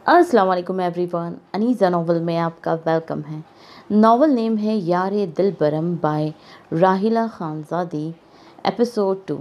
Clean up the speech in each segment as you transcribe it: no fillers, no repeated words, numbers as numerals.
अस्सलाम वालेकुम everyone. Aniza novel में आपका वेलकम है। नावल नेम है यार दिल बरम बाय राहिला खानज़ादी। एपिसोड 2।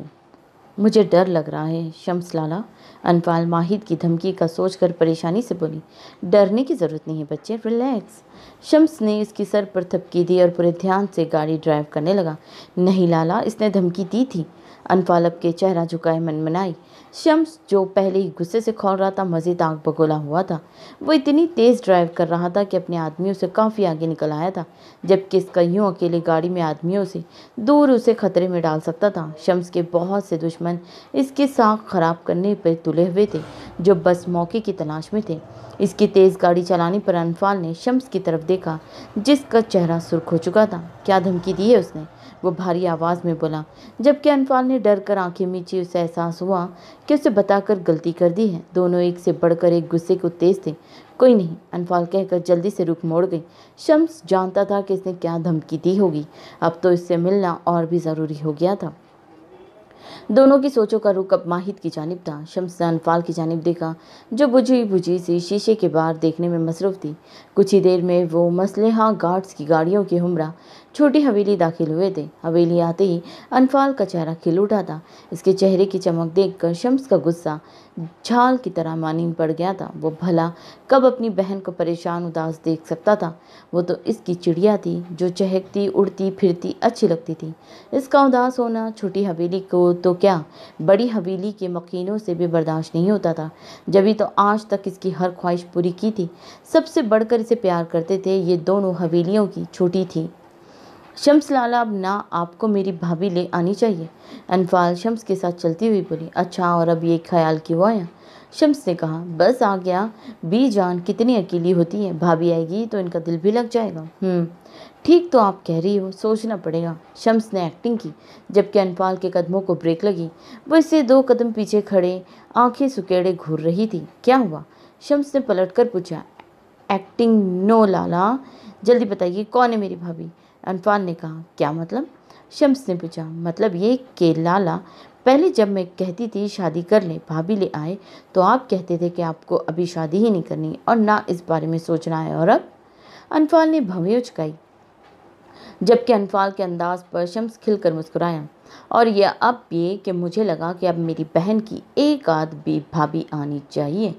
मुझे डर लग रहा है शम्स लाला, अनफाल माहिद की धमकी का सोचकर परेशानी से बोली। डरने की ज़रूरत नहीं है बच्चे, रिलैक्स। शम्स ने इसकी सर पर थपकी दी और पूरे ध्यान से गाड़ी ड्राइव करने लगा। नहीं लाला, इसने धमकी दी थी। अनफाल अब के चेहरा झुकाए मनमनाई। शम्स जो पहले ही गुस्से से खौल रहा था, मज़ीद आग बगोला हुआ था। वो इतनी तेज़ ड्राइव कर रहा था कि अपने आदमियों से काफ़ी आगे निकल आया था, जबकि इसका यूं अकेले गाड़ी में आदमियों से दूर उसे खतरे में डाल सकता था। शम्स के बहुत से दुश्मन इसकी साख खराब करने पर तुले हुए थे, जो बस मौके की तलाश में थे। इसकी तेज़ गाड़ी चलाने पर अनफाल ने शम्स की तरफ देखा, जिसका चेहरा सुर्ख हो चुका था। क्या धमकी दी है उसने? वो भारी आवाज़ में बोला, जबकि अनफाल ने डर कर आंखें मीची। उसे एहसास हुआ कि उसे बताकर गलती कर दी है। दोनों एक से बढ़कर एक गुस्से को तेज थे। कोई नहीं, अनफाल कहकर जल्दी से रुख मोड़ गई। शम्स जानता था कि इसने क्या धमकी दी होगी। अब तो इससे मिलना और भी ज़रूरी हो गया था। दोनों की सोचों का रुख अब माहिद की जानिब था। शम्स ने अनफाल की जानिब देखा, जो बुझी बुझी सी शीशे के बाहर देखने में मसरूफ़ थी। कुछ ही देर में वो मसलहा गार्ड्स की गाड़ियों के हमरा छोटी हवेली दाखिल हुए थे। हवेली आते ही अनफाल का चेहरा खिल उठा था। इसके चेहरे की चमक देखकर शम्स का गुस्सा झाल की तरह मानीम पड़ गया था। वो भला कब अपनी बहन को परेशान उदास देख सकता था। वो तो इसकी चिड़िया थी, जो चहकती उड़ती फिरती अच्छी लगती थी। इसका उदास होना छोटी हवेली को तो क्या, बड़ी हवेली के मकीनों से भी बर्दाश्त नहीं होता था। जब तो आज तक इसकी हर ख्वाहिश पूरी की थी। सबसे बढ़कर इसे प्यार करते थे। ये दोनों हवेलियों की छोटी थी। शम्स लाला, अब ना आपको मेरी भाभी ले आनी चाहिए। अनफाल शम्स के साथ चलती हुई बोली। अच्छा, और अब ये ख्याल क्यों आया? शम्स ने कहा, बस आ गया। बी जान कितनी अकेली होती है, भाभी आएगी तो इनका दिल भी लग जाएगा। ठीक तो आप कह रही हो, सोचना पड़ेगा। शम्स ने एक्टिंग की, जबकि अनफाल के कदमों को ब्रेक लगी। वो इससे 2 कदम पीछे खड़े आंखें सुकेड़े घूर रही थी। क्या हुआ? शम्स ने पलटकर पूछा। एक्टिंग नो लाला, जल्दी बताइए कौन है मेरी भाभी? अनफाल ने कहा। क्या मतलब? शम्स ने पूछा। मतलब ये कि लाला, पहले जब मैं कहती थी शादी कर ले, भाभी ले आए, तो आप कहते थे कि आपको अभी शादी ही नहीं करनी और ना इस बारे में सोचना है। और अब? अनफाल ने भवें उचकाई, जबकि अनफाल के अंदाज पर शम्स खिलकर मुस्कुराया। और यह अब ये कि मुझे लगा कि अब मेरी बहन की एक आध भी भाभी आनी चाहिए।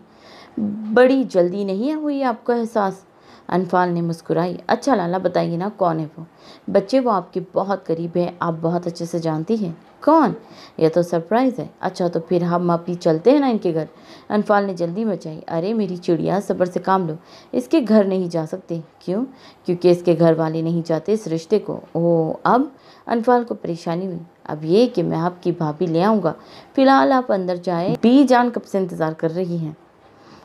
बड़ी जल्दी नहीं हुई आपको एहसास? अनफाल ने मुस्कुराई। अच्छा लाला, बताइए ना कौन है वो? बच्चे, वो आपके बहुत करीब है, आप बहुत अच्छे से जानती हैं। कौन? यह तो सरप्राइज़ है। अच्छा, तो फिर हम अभी चलते हैं ना इनके घर? अनफाल ने जल्दी मचाई। अरे मेरी चिड़िया, सब्र से काम लो। इसके घर नहीं जा सकते। क्यों? क्योंकि इसके घर वाले नहीं चाहते इस रिश्ते को। ओह, अब? अनफाल को परेशानी हुई। अब ये कि मैं आपकी भाभी ले आऊँगा, फिलहाल आप अंदर जाए। बी जान कब से इंतज़ार कर रही हैं।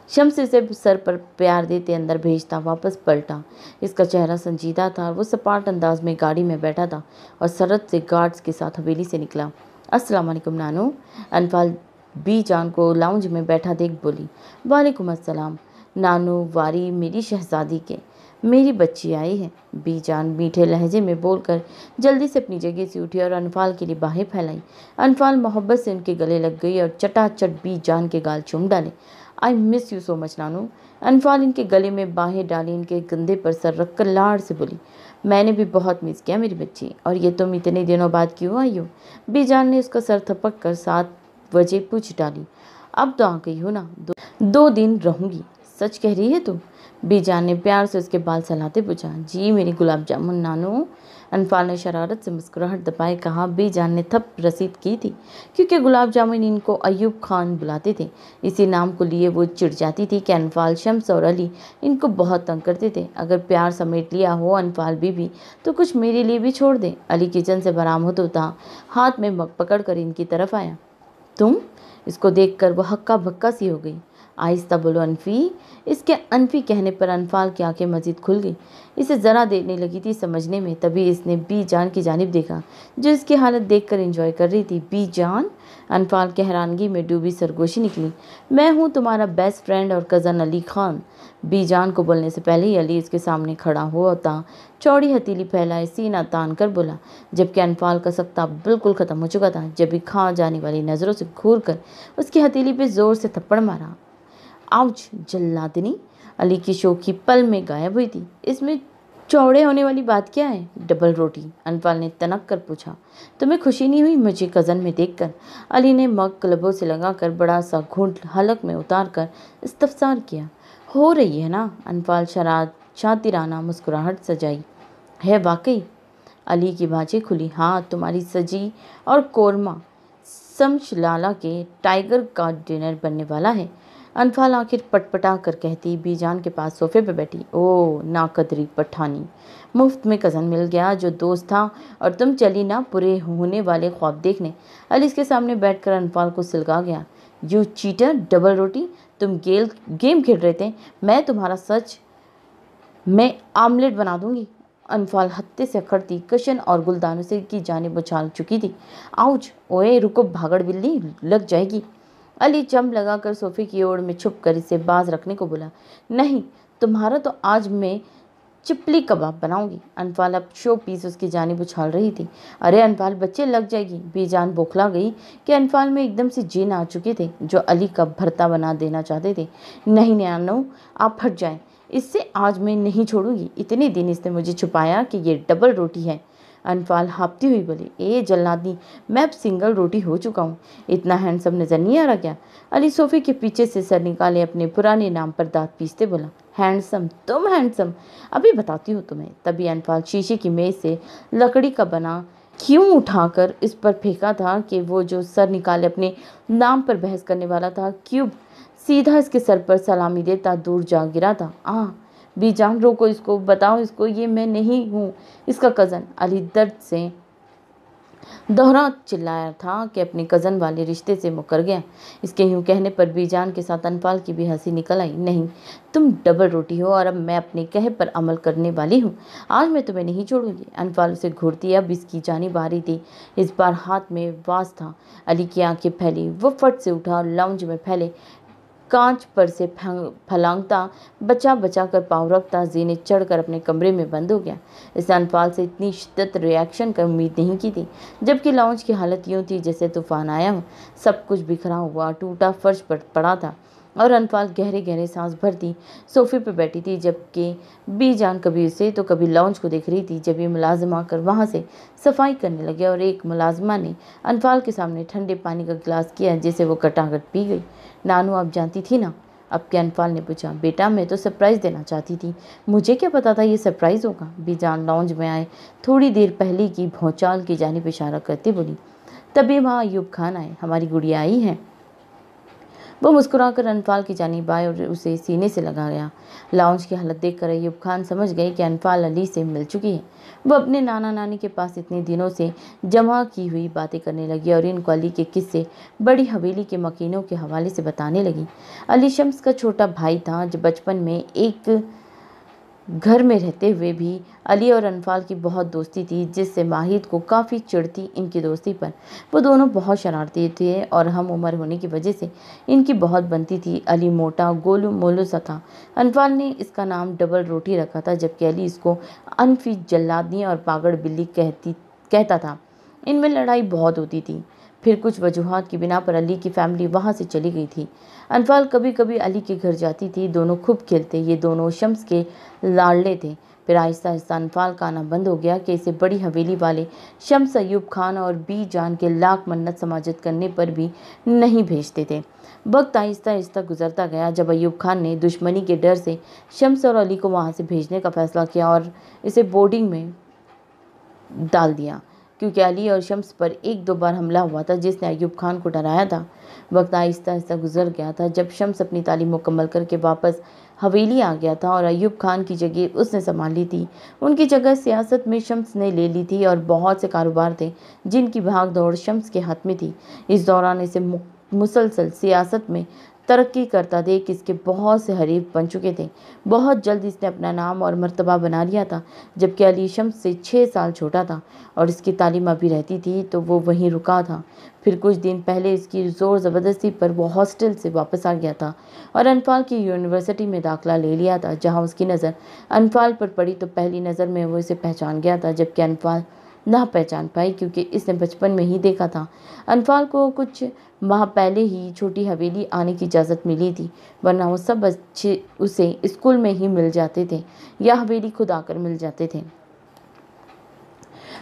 शम्स इसे सर पर प्यार देते अंदर भेजता वापस पलटा। इसका चेहरा संजीदा था और वो सपाट अंदाज में गाड़ी में बैठा था और सरहद से गार्ड्स के साथ हवेली से निकला। अस्सलाम वालेकुम नानू। अनफाल बी जान को लाउंज में बैठा देख बोली। वालेकुम अस्सलाम नानू, वारी मेरी शहजादी के, मेरी बच्ची आई है। बी जान मीठे लहजे में बोलकर जल्दी से अपनी जगह से उठी और अनफाल के लिए बाहें फैलाई। अनफाल मोहब्बत से उनके गले लग गई और चटाचट बी जान के गाल चूम डाले। I miss you so much नानू। अनफाल इनके गले में बाहें डाली, इनके कंधे पर सर रखकर लाड़ से बोली। मैंने भी बहुत मिस किया मेरी बच्ची। और ये तुम इतने दिनों बाद क्यों आई हो? बीजान ने उसका सर थपक कर 7 बजे पूछ डाली। अब तो आ गई हो ना, 2 दिन रहूंगी। सच कह रही है तुम? बीजान ने प्यार से उसके बाल सहलाते पूछा। जी मेरी गुलाब जामुन नानू। अनफाल ने शरारत से मुस्कुराहट दबाए कहा। बीजान ने थप रसीद की थी, क्योंकि गुलाब जामुन इनको अयूब खान बुलाते थे। इसी नाम को लिए वो चिढ़ जाती थी कि अनफाल, शम्स और अली इनको बहुत तंग करते थे। अगर प्यार समेट लिया हो अनफाल बीबी, तो कुछ मेरे लिए भी छोड़ दे। अली किचन से बरामद होता हाथ में मग पकड़ कर इनकी तरफ आया। तुम? इसको देखकर वो हक्का भक्का सी हो गई। आहिस्ता बोलो अनफी। इसके अनफी कहने पर अनफाल की आंखें मजीद खुल गई। इसे ज़रा देने लगी थी समझने में, तभी इसने बी जान की जानिब देखा, जो इसकी हालत देखकर एंजॉय कर रही थी। बी जान? अनफाल के हैरानगी में डूबी सरगोशी निकली। मैं हूँ तुम्हारा बेस्ट फ्रेंड और कज़न अली खान। बी जान को बोलने से पहले ही अली इसके सामने खड़ा होता चौड़ी हथेली फैलाए सीना तान कर बोला, जबकि अनफाल का सख्ता बिल्कुल ख़त्म हो चुका था। जब भी खा जाने वाली नज़रों से घूर कर उसकी हथेली पे ज़ोर से थप्पड़ मारा। आउच, जल्लादनी। अली की शोखी पल में गायब हुई थी। इसमें चौड़े होने वाली बात क्या है? डबल रोटी, अनफाल ने तनक कर पूछा। तुम्हें खुशी नहीं हुई मुझे कज़न में देखकर? अली ने मग क्लबों से लगाकर बड़ा सा घूंट हलक में उतार कर इस्तफसार किया। हो रही है ना? अनफाल शातिराना मुस्कुराहट सजाई। है वाकई? अली की बाजें खुली। हाँ, तुम्हारी सजी और कोरमा समशलाला के टाइगर का डिनर बनने वाला है। अनफाल आखिर पटपटा कर कहती, बीजान के पास सोफे पे बैठी। ओ नाकदरी पठानी, मुफ्त में कज़न मिल गया जो दोस्त था, और तुम चली ना पूरे होने वाले ख्वाब देखने। अली इसके सामने बैठकर अनफाल को सिलगा गया। यू चीटर, डबल रोटी, तुम गेम खेल रहे थे। मैं आमलेट बना दूंगी। अनफाल हत्ते से अखड़ती कशन और गुलदानों से की जानिब उछाल चुकी थी। आउच, ओए रुको भागड़ बिल्ली, लग जाएगी। अली चंप लगाकर सोफे की ओर में छुप कर इसे बाज रखने को बोला। नहीं, तुम्हारा तो आज मैं चिपली कबाब बनाऊंगी। अनफाल अब शो पीस उसकी जानिब उछाल रही थी। अरे अनफाल, बच्चे लग जाएगी। बेजान बौखला गई कि अनफाल में एकदम से जीन आ चुके थे, जो अली का भरता बना देना चाहते थे। नहीं नैनो, आप हट जाएं, इससे आज मैं नहीं छोड़ूंगी। इतने दिन इसने मुझे छुपाया कि ये डबल रोटी है। अनफाल हाँफती हुई बोली, ए जल्लादी, मैं अब सिंगल रोटी हो चुका हूँ। इतना हैंडसम नजर नहीं आ रहा क्या? अली सोफे के पीछे से सर निकाले अपने पुराने नाम पर दांत पीसते बोला। हैंडसम? तुम हैंडसम? अभी बताती हूँ तुम्हें। तभी अनफाल शीशे की मेज से लकड़ी का बना क्यों उठाकर इस पर फेंका था कि वो जो सर निकाले अपने नाम पर बहस करने वाला था, क्यूब सीधा इसके सर पर सलामी देता दूर जा गिरा था। बीजान, रोको इसको, बताओ इसको, ये मैं नहीं हूँ इसका कज़न। अली दर्द से दोहरा चिल्लाया था कि अपने कज़न वाले रिश्ते से मुकर गया। इसके यूं कहने पर बीजान के साथ अनफाल की भी हंसी निकल आई। नहीं, तुम डबल रोटी हो और अब मैं अपने कहे पर अमल करने वाली हूँ। आज मैं तुम्हें नहीं छोड़ूंगी। अनफाल उसे घूरती अब इसकी जानिब आ रही थी। इस बार हाथ में वास था। अली की आंखें फैली, वो फट से उठा और लाउंज में फैले कांच पर से फलांगता बचा बचा कर पाँव रखता जीने चढ़कर अपने कमरे में बंद हो गया। इस अनफाल से इतनी शिद्दत रिएक्शन का उम्मीद नहीं की थी, जबकि लाउंज की हालत यूं थी जैसे तूफान आया हो। सब कुछ बिखरा हुआ टूटा फर्श पर पड़ा था और अनफाल गहरे गहरे सांस भरती सोफे पर बैठी थी, जबकि बीजान कभी उसे तो कभी लाउंज को देख रही थी। जब ये मुलाजिम आकर वहाँ से सफाई करने लगे और एक मुलाजिमा ने अनफाल के सामने ठंडे पानी का गिलास किया, जिसे वो कटाकट पी गई। नानू, आप जानती थी ना? अब के अनफाल ने पूछा। बेटा, मैं तो सरप्राइज़ देना चाहती थी। मुझे क्या पता था ये सरप्राइज़ होगा। बीजान लाउंज में आए थोड़ी देर पहले की भौचाल की जानिब इशारा करते बोली। तभी वहाँ अयूब खान आए। हमारी गुड़िया आई है। वो मुस्कुराकर अनफाल की जानिब आए और उसे सीने से लगा गया। लाउंज की हालत देखकर अयूब खान समझ गए कि अनफाल अली से मिल चुकी है। वो अपने नाना नानी के पास इतने दिनों से जमा की हुई बातें करने लगी और इनको अली के किस्से बड़ी हवेली के मकीनों के हवाले से बताने लगी। अली शम्स का छोटा भाई था, जो बचपन में एक घर में रहते हुए भी अली और अनफाल की बहुत दोस्ती थी, जिससे माहिद को काफ़ी चिढ़ती इनकी दोस्ती पर। वो दोनों बहुत शरारती थे और हम उम्र होने की वजह से इनकी बहुत बनती थी। अली मोटा गोलू मोलू सा था। अनफाल ने इसका नाम डबल रोटी रखा था, जबकि अली इसको अनफी, जल्लादनी और पागड़ बिल्ली कहता था। इनमें लड़ाई बहुत होती थी। फिर कुछ वजूहात की बिना पर अली की फैमिली वहाँ से चली गई थी। अनफाल कभी कभी अली के घर जाती थी। दोनों खूब खेलते। ये दोनों शम्स के लाडले थे। फिर आहिस्ता आहिस्ता अनफाल का आना बंद हो गया कि इसे बड़ी हवेली वाले शम्स अयूब खान और बी जान के लाख मन्नत समाजत करने पर भी नहीं भेजते थे। वक्त आहिस्ता आहिस्ता गुजरता गया। जब अयूब खान ने दुश्मनी के डर से शम्स और अली को वहाँ से भेजने का फैसला किया और इसे बोर्डिंग में डाल दिया, क्योंकि अली और शम्स पर एक दो बार हमला हुआ था जिसने अयूब खान को डराया था। वक्त आहिस्ता आहिस्ता गुजर गया था। जब शम्स अपनी तालीम मुकम्मल करके वापस हवेली आ गया था और अयूब खान की जगह उसने संभाल ली थी। उनकी जगह सियासत में शम्स ने ले ली थी और बहुत से कारोबार थे जिनकी भाग दौड़ शम्स के हाथ में थी। इस दौरान इसे मुसलसल सियासत में तरक्की करता देख इसके बहुत से हरीफ बन चुके थे। बहुत जल्द इसने अपना नाम और मर्तबा बना लिया था। जबकि अली शम्स से 6 साल छोटा था और इसकी तालीम अभी रहती थी तो वो वहीं रुका था। फिर कुछ दिन पहले इसकी ज़ोर ज़बरदस्ती पर वो हॉस्टल से वापस आ गया था और अनफाल की यूनिवर्सिटी में दाखिला ले लिया था। जहाँ उसकी नज़र अनफाल पर पड़ी तो पहली नज़र में वो इसे पहचान गया था, जबकि अनफाल ना पहचान पाई क्योंकि इसने बचपन में ही देखा था। अनफाल को कुछ माह पहले ही छोटी हवेली आने की इजाज़त मिली थी, वरना वो सब बच्चे उसे स्कूल में ही मिल जाते थे या हवेली खुद आकर मिल जाते थे।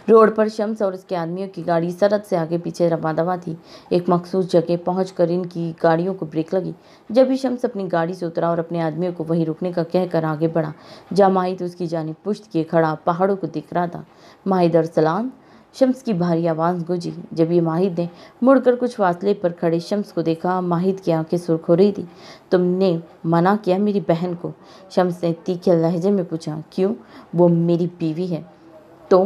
रोड पर शम्स और उसके आदमियों की गाड़ी सरहद से आगे पीछे रवादवा थी। एक मखसूस जगह पहुंचकर इनकी गाड़ियों को ब्रेक लगी। जब भी शम्स अपनी गाड़ी से उतरा और अपने आदमियों को वहीं रुकने का कहकर आगे बढ़ा, जहाँ माहिद उसकी जानिब पुश्त किए खड़ा पहाड़ों को दिख रहा था। माहिद अरसलान, शम्स की भारी आवाज़ गूंजी। जब ये माहिद ने मुड़कर कुछ फासले पर खड़े शम्स को देखा, माहिद की आंखें सुर्ख हो रही थी। तुमने मना किया मेरी बहन को? शम्स ने तीखे लहजे में पूछा। क्यों? वो मेरी बीवी है। तो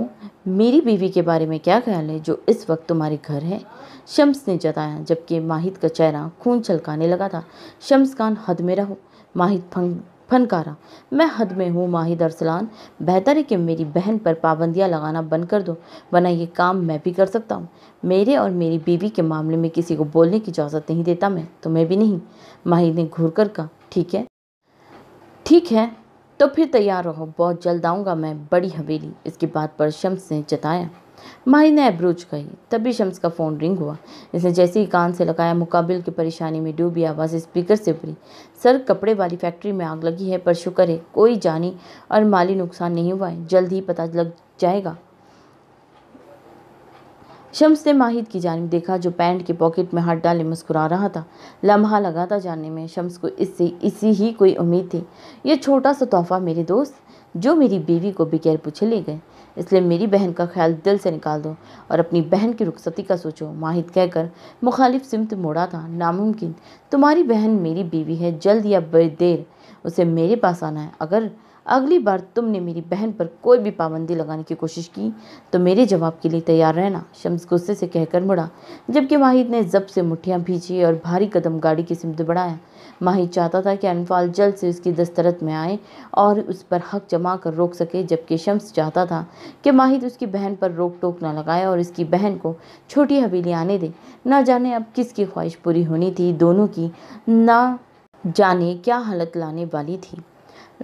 मेरी बीवी के बारे में क्या ख्याल है जो इस वक्त तुम्हारे घर है? शम्स ने जताया, जबकि माहिद का चेहरा खून छलकाने लगा था। शम्स खान, हद में रहो। माहिद फनकारा। मैं हद में हूँ माहिद अरसलान? बेहतर है कि मेरी बहन पर पाबंदियाँ लगाना बंद कर दो, वरना ये काम मैं भी कर सकता हूँ। मेरे और मेरी बीवी के मामले में किसी को बोलने की इजाज़त नहीं देता मैं, तुम्हें भी नहीं। माहिद ने घूर कर कहा। ठीक है, ठीक है, तो फिर तैयार रहो, बहुत जल्द आऊँगा मैं बड़ी हवेली। इसकी बात पर शम्स ने जताया। माहिद ने एब्रोच कही। तभी शम्स का फ़ोन रिंग हुआ। इसने जैसे ही कान से लगाया, मुकाबिल की परेशानी में डूबी आवाज़ स्पीकर से उभरी। सर, कपड़े वाली फैक्ट्री में आग लगी है, पर शुक्र है कोई जानी और माली नुकसान नहीं हुआ है, जल्द ही पता लग जाएगा। शम्स ने माहिद की जानिब देखा, जो पैंट के पॉकेट में हाथ डाले मुस्कुरा रहा था। लम्हा लगा था जानने में। शम्स को इससे इसी ही कोई उम्मीद थी। ये छोटा सा तोहफा मेरे दोस्त, जो मेरी बीवी को बगैर पूछे ले गए, इसलिए मेरी बहन का ख्याल दिल से निकाल दो और अपनी बहन की रुखसती का सोचो। माहिद कहकर मुखालिफ सिमत मोड़ा था। नामुमकिन, तुम्हारी बहन मेरी बीवी है, जल्द या देर उसे मेरे पास आना है। अगर अगली बार तुमने मेरी बहन पर कोई भी पाबंदी लगाने की कोशिश की तो मेरे जवाब के लिए तैयार रहना। शम्स गुस्से से कहकर मुड़ा, जबकि माहिद ने जब से मुट्ठियां भींची और भारी कदम गाड़ी की सिमत बढ़ाया। माहिद चाहता था कि अनफाल जल्द से उसकी दस्तरत में आए और उस पर हक जमा कर रोक सके, जबकि शम्स चाहता था कि माहिद उसकी बहन पर रोक टोक न लगाए और इसकी बहन को छोटी हवेली आने दे। न जाने अब किसकी ख्वाहिश पूरी होनी थी दोनों की, न जाने क्या हालत लाने वाली थी।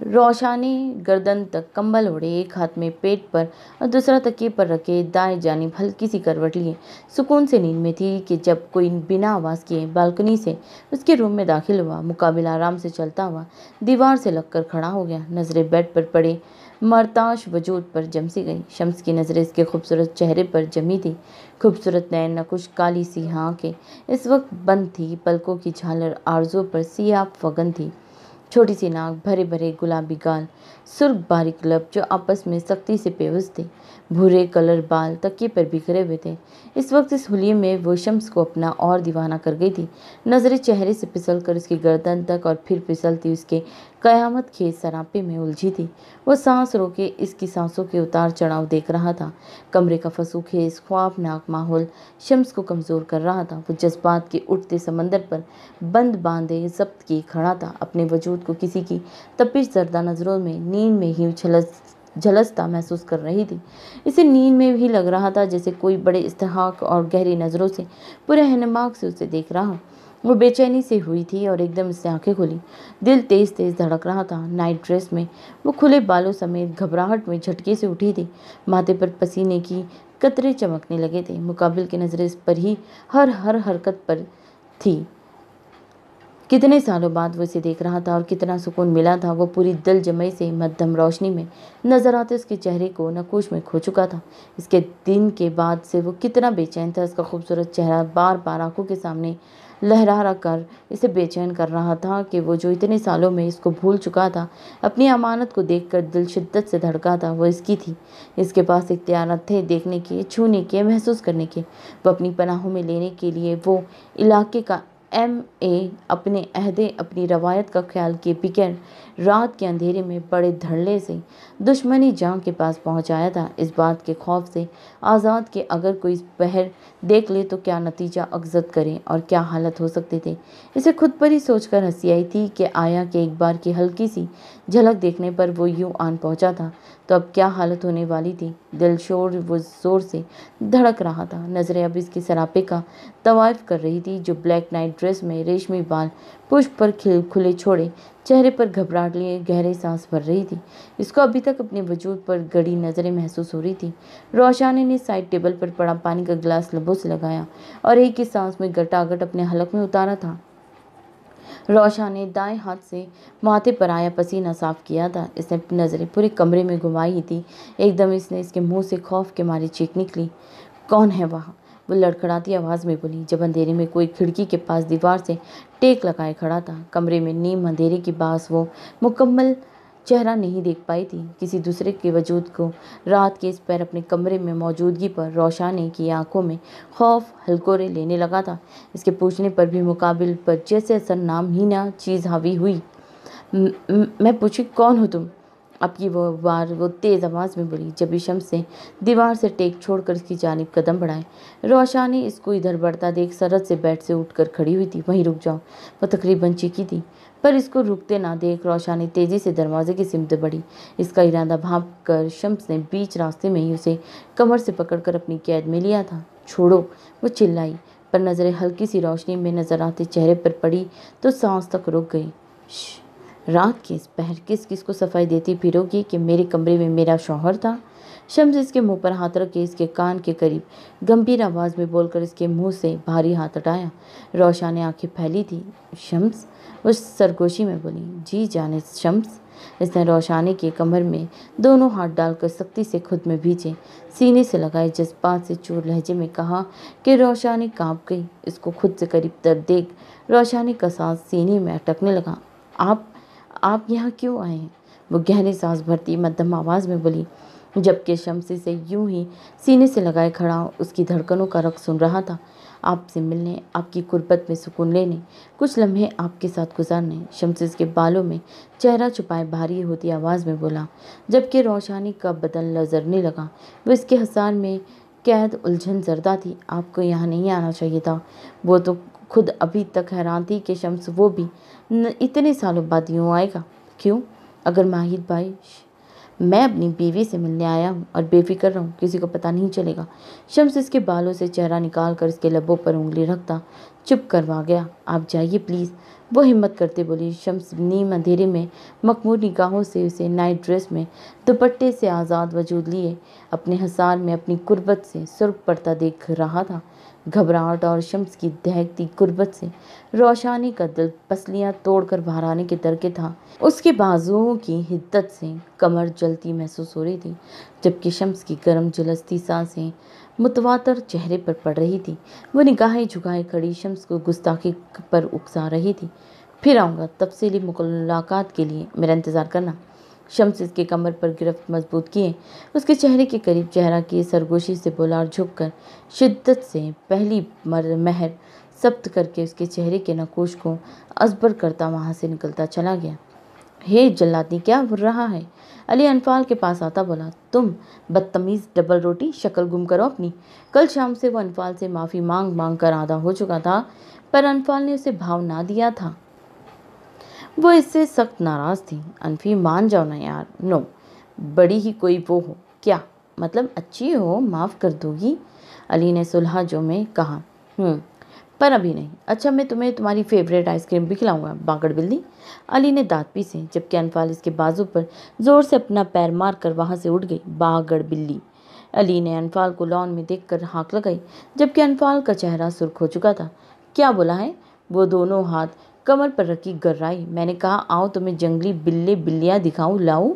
रोशानी गर्दन तक कंबल ओढ़े, एक हाथ में पेट पर और दूसरा तकिए पर रखे, दाएं जानिब हल्की सी करवट लिए सुकून से नींद में थी कि जब कोई बिना आवाज़ किए बालकनी से उसके रूम में दाखिल हुआ। मुकाबिल आराम से चलता हुआ दीवार से लगकर खड़ा हो गया। नज़रें बेड पर पड़े मरताश वजूद पर जमसी गई। शम्स की नज़रें इसके खूबसूरत चेहरे पर जमी थी। खूबसूरत नैन नकुश काली सी आंखें इस वक्त बंद थी। पलकों की झालर आरज़ों पर सियाह फगन थी। छोटी सी नाक, भरे भरे गुलाबी गाल, सुर्ख बारीक लब जो आपस में सख्ती से पेवस थे। भूरे कलर बाल तकिए पर बिखरे हुए थे। इस वक्त इस हुलिये में वो शम्स को अपना और दीवाना कर गई थी। नज़रें चेहरे से फिसल कर उसकी गर्दन तक और फिर फिसलती उसके कयामत खेज सरापे में उलझी थी। वो सांस रोके इसकी सांसों के उतार चढ़ाव देख रहा था। कमरे का फसूखेज ख्वाबनाक माहौल शम्स को कमज़ोर कर रहा था। वो जज्बात के उठते समंदर पर बंद बांधे जब्त किए खड़ा था। अपने वजूद को किसी की तपिश ज़रदा नज़रों में नींद में ही झलसता महसूस कर रही थी। इसे नींद में भी लग रहा था जैसे कोई बड़े इस्तेहाक और गहरी नज़रों से पूरे रहनुमाग से उसे देख रहा हो। वो बेचैनी से हुई थी और एकदम उससे आंखें खुली। दिल तेज तेज धड़क रहा था। नाइट ड्रेस में वो खुले बालों समेत घबराहट में झटके से उठी थी। माथे पर पसीने की कतरे चमकने लगे थे। मुकाबिल की नज़रें इस पर ही हर हरकत पर थी। कितने सालों बाद वो इसे देख रहा था और कितना सुकून मिला था। वो पूरी दिल जमई से मध्यम रोशनी में नजर आते उसके चेहरे को नकूश में खो चुका था। इसके दिन के बाद से वो कितना बेचैन था। इसका खूबसूरत चेहरा बार बार आंखों के सामने लहरा कर इसे बेचैन कर रहा था कि वो जो इतने सालों में इसको भूल चुका था, अपनी अमानत को देखकर दिल शिद्दत से धड़का था, वो इसकी थी। इसके पास इख्तियारात थे देखने के, छूने के, महसूस करने के। वो अपनी पनाहों में लेने के लिए वो इलाके का अपने अहदे अपनी रवायत का ख्याल किए बगैर रात के अंधेरे में बड़े धड़ल्ले से दुश्मनी जान के पास पहुंचाया था, इस बात के खौफ से आज़ाद कि अगर कोई पहर देख ले तो क्या नतीजा अगजत करे और क्या हालत हो सकते थे। इसे खुद पर ही सोचकर हंसी आई थी कि आया कि एक बार की हल्की सी झलक देखने पर वो यूं आन पहुंचा था तो अब क्या हालत होने वाली थी। दिल शोर वो जोर से धड़क रहा था। नज़रें अब इसके सरापे का तवाइफ कर रही थी जो ब्लैक नाइट ड्रेस में, रेशमी बाल पुष्प पर खुले छोड़े, चेहरे पर घबराहट लिए गहरी सांस भर रही थी। इसको अभी तक अपने वजूद पर गड़ी नजरें महसूस हो रही थी। रोशानी ने साइड टेबल पर पड़ा पानी का गिलास लबों से लगाया और एक ही सांस में गटागट अपने हलक में उतारा था। रोशा ने दाएं हाथ से माथे पर आया पसीना साफ किया था। इसने अपनी नजरें पूरे कमरे में घुमाई थी। एकदम इसने इसके मुंह से खौफ के मारे चीख निकली। कौन है वहाँ? वो लड़खड़ाती आवाज़ में बोली, जब अंधेरे में कोई खिड़की के पास दीवार से टेक लगाए खड़ा था। कमरे में नीम अंधेरे की बास वो मुकम्मल चेहरा नहीं देख पाई थी। किसी दूसरे के वजूद को रात के इस पैर अपने कमरे में मौजूदगी पर रोशानी की आंखों में खौफ हलकोरे लेने लगा था। इसके पूछने पर भी मुकाबिल पर जैसे असर नामहीना चीज़ हावी हुई। मैं पूछी, कौन हो तुम? अब की वो तेज़ आवाज़ में बोली, जब शम्स से दीवार से टेक छोड़कर इसकी जानिब कदम बढ़ाए। रोशानी इसको इधर बढ़ता देख सरहद से बेड से उठकर खड़ी हुई थी। वहीं रुक जाओ, वो तकरीबन चीखी थी, पर इसको रुकते ना देख रोशानी तेज़ी से दरवाजे की सिमत बढ़ी। इसका इरादा भांप कर शम्स ने बीच रास्ते में ही उसे कमर से पकड़कर अपनी कैद में लिया था। छोड़ो, वो चिल्लाई, पर नज़रें हल्की सी रोशनी में नजर आते चेहरे पर पड़ी तो सांस तक रुक गई। रात के इस पहर किस किस को सफाई देती फिरोगी कि मेरे कमरे में मेरा शौहर था? शम्स इसके मुंह पर हाथ रख के इसके कान के करीब गंभीर आवाज़ में बोलकर इसके मुंह से भारी हाथ हटाया। रोशा ने आंखें फैली थी। शम्स? वो सरगोशी में बोली, जी जाने शम्स। इसने रोशानी के कमर में दोनों हाथ डालकर सख्ती से खुद में भींचे सीने से लगाए जज्बात से चूर लहजे में कहा कि रोशानी कांप गई। इसको खुद से करीब तर देख रोशानी का सांस सीने में अटकने लगा। आप यहाँ क्यों आए हैं? वो गहरी सांस भरती मध्यम आवाज़ में बोली, जबकि शम्सी से यूं ही सीने से लगाए खड़ा उसकी धड़कनों का रक़्स सुन रहा था। आपसे मिलने, आपकी कुर्बत में सुकून लेने, कुछ लम्हे आपके साथ गुजारने। शम्सी के बालों में चेहरा छुपाए भारी होती आवाज़ में बोला, जबकि रोशानी का बदन लजरने लगा। वो इसके हसार में कैद उलझन जरदा थी। आपको यहाँ नहीं आना चाहिए था। वो तो खुद अभी तक हैरान थी कि शम्स वो भी इतने सालों बाद यूँ आएगा। क्यों? अगर माहिद भाई, मैं अपनी बीवी से मिलने आया हूँ और बेफिक्र रहूँ, किसी को पता नहीं चलेगा। शम्स इसके बालों से चेहरा निकाल कर इसके लबों पर उंगली रखता चुप करवा गया। आप जाइए प्लीज़, वो हिम्मत करते बोली। शम्स नीम अंधेरे में मखमूर निगाहों से उसे नाइट ड्रेस में दुपट्टे से आज़ाद वजूद लिए अपने हसार में अपनी कुर्बत से सुर्ख पड़ता देख रहा था। घबराहट और शम्स की दहकती कुर्बत से रोशानी का दिल पसलियां तोड़कर बाहर आने के दरके था। उसके बाजुओं की हिद्दत से कमर जलती महसूस हो रही थी, जबकि शम्स की गर्म झुलसती सांसें मुतवातर चेहरे पर पड़ रही थी। वो निगाहें झुकाए खड़ी शम्स को गुस्ताखी पर उकसा रही थी। फिर आऊँगा, तफसीली मुलाकात के लिए मेरा इंतज़ार करना। शम्स इसके कमर पर गिरफ्त मजबूत किए उसके चेहरे के करीब चेहरा किए सरगोशी से बोला और झुककर शिद्दत से पहली महर सब्त करके उसके चेहरे के नकोश को अजबर करता वहाँ से निकलता चला गया। हे जल्लादी, क्या हो रहा है? अली अनफाल के पास आता बोला, तुम बदतमीज़ डबल रोटी, शक्ल गुम करो अपनी। कल शाम से वो अनफाल से माफ़ी मांग मांग कर आधा हो चुका था, पर अनफाल ने उसे भाव ना दिया था। वो इससे सख्त नाराज़ थी। अनफी, मान जाओ ना यार। नो, बड़ी ही कोई वो हो क्या? मतलब अच्छी हो, माफ़ कर दोगी? अली ने सुलहाजों में कहा। पर अभी नहीं। अच्छा, मैं तुम्हें तुम्हारी फेवरेट आइसक्रीम भी खिलाऊंगा, बागड़ बिल्ली। अली ने दांत पीसे, जबकि अनफाल इसके बाजू पर जोर से अपना पैर मार कर वहाँ से उठ गई। बागड़ बिल्ली। अली ने अनफाल को लॉन में देखकर हाँक लगाई, जबकि अनफाल का चेहरा सुर्ख हो चुका था। क्या बोला है? वो दोनों हाथ कमर पर रखी गर्राई। मैंने कहा आओ तुम्हें जंगली बिल्लियाँ दिखाऊं, लाऊं।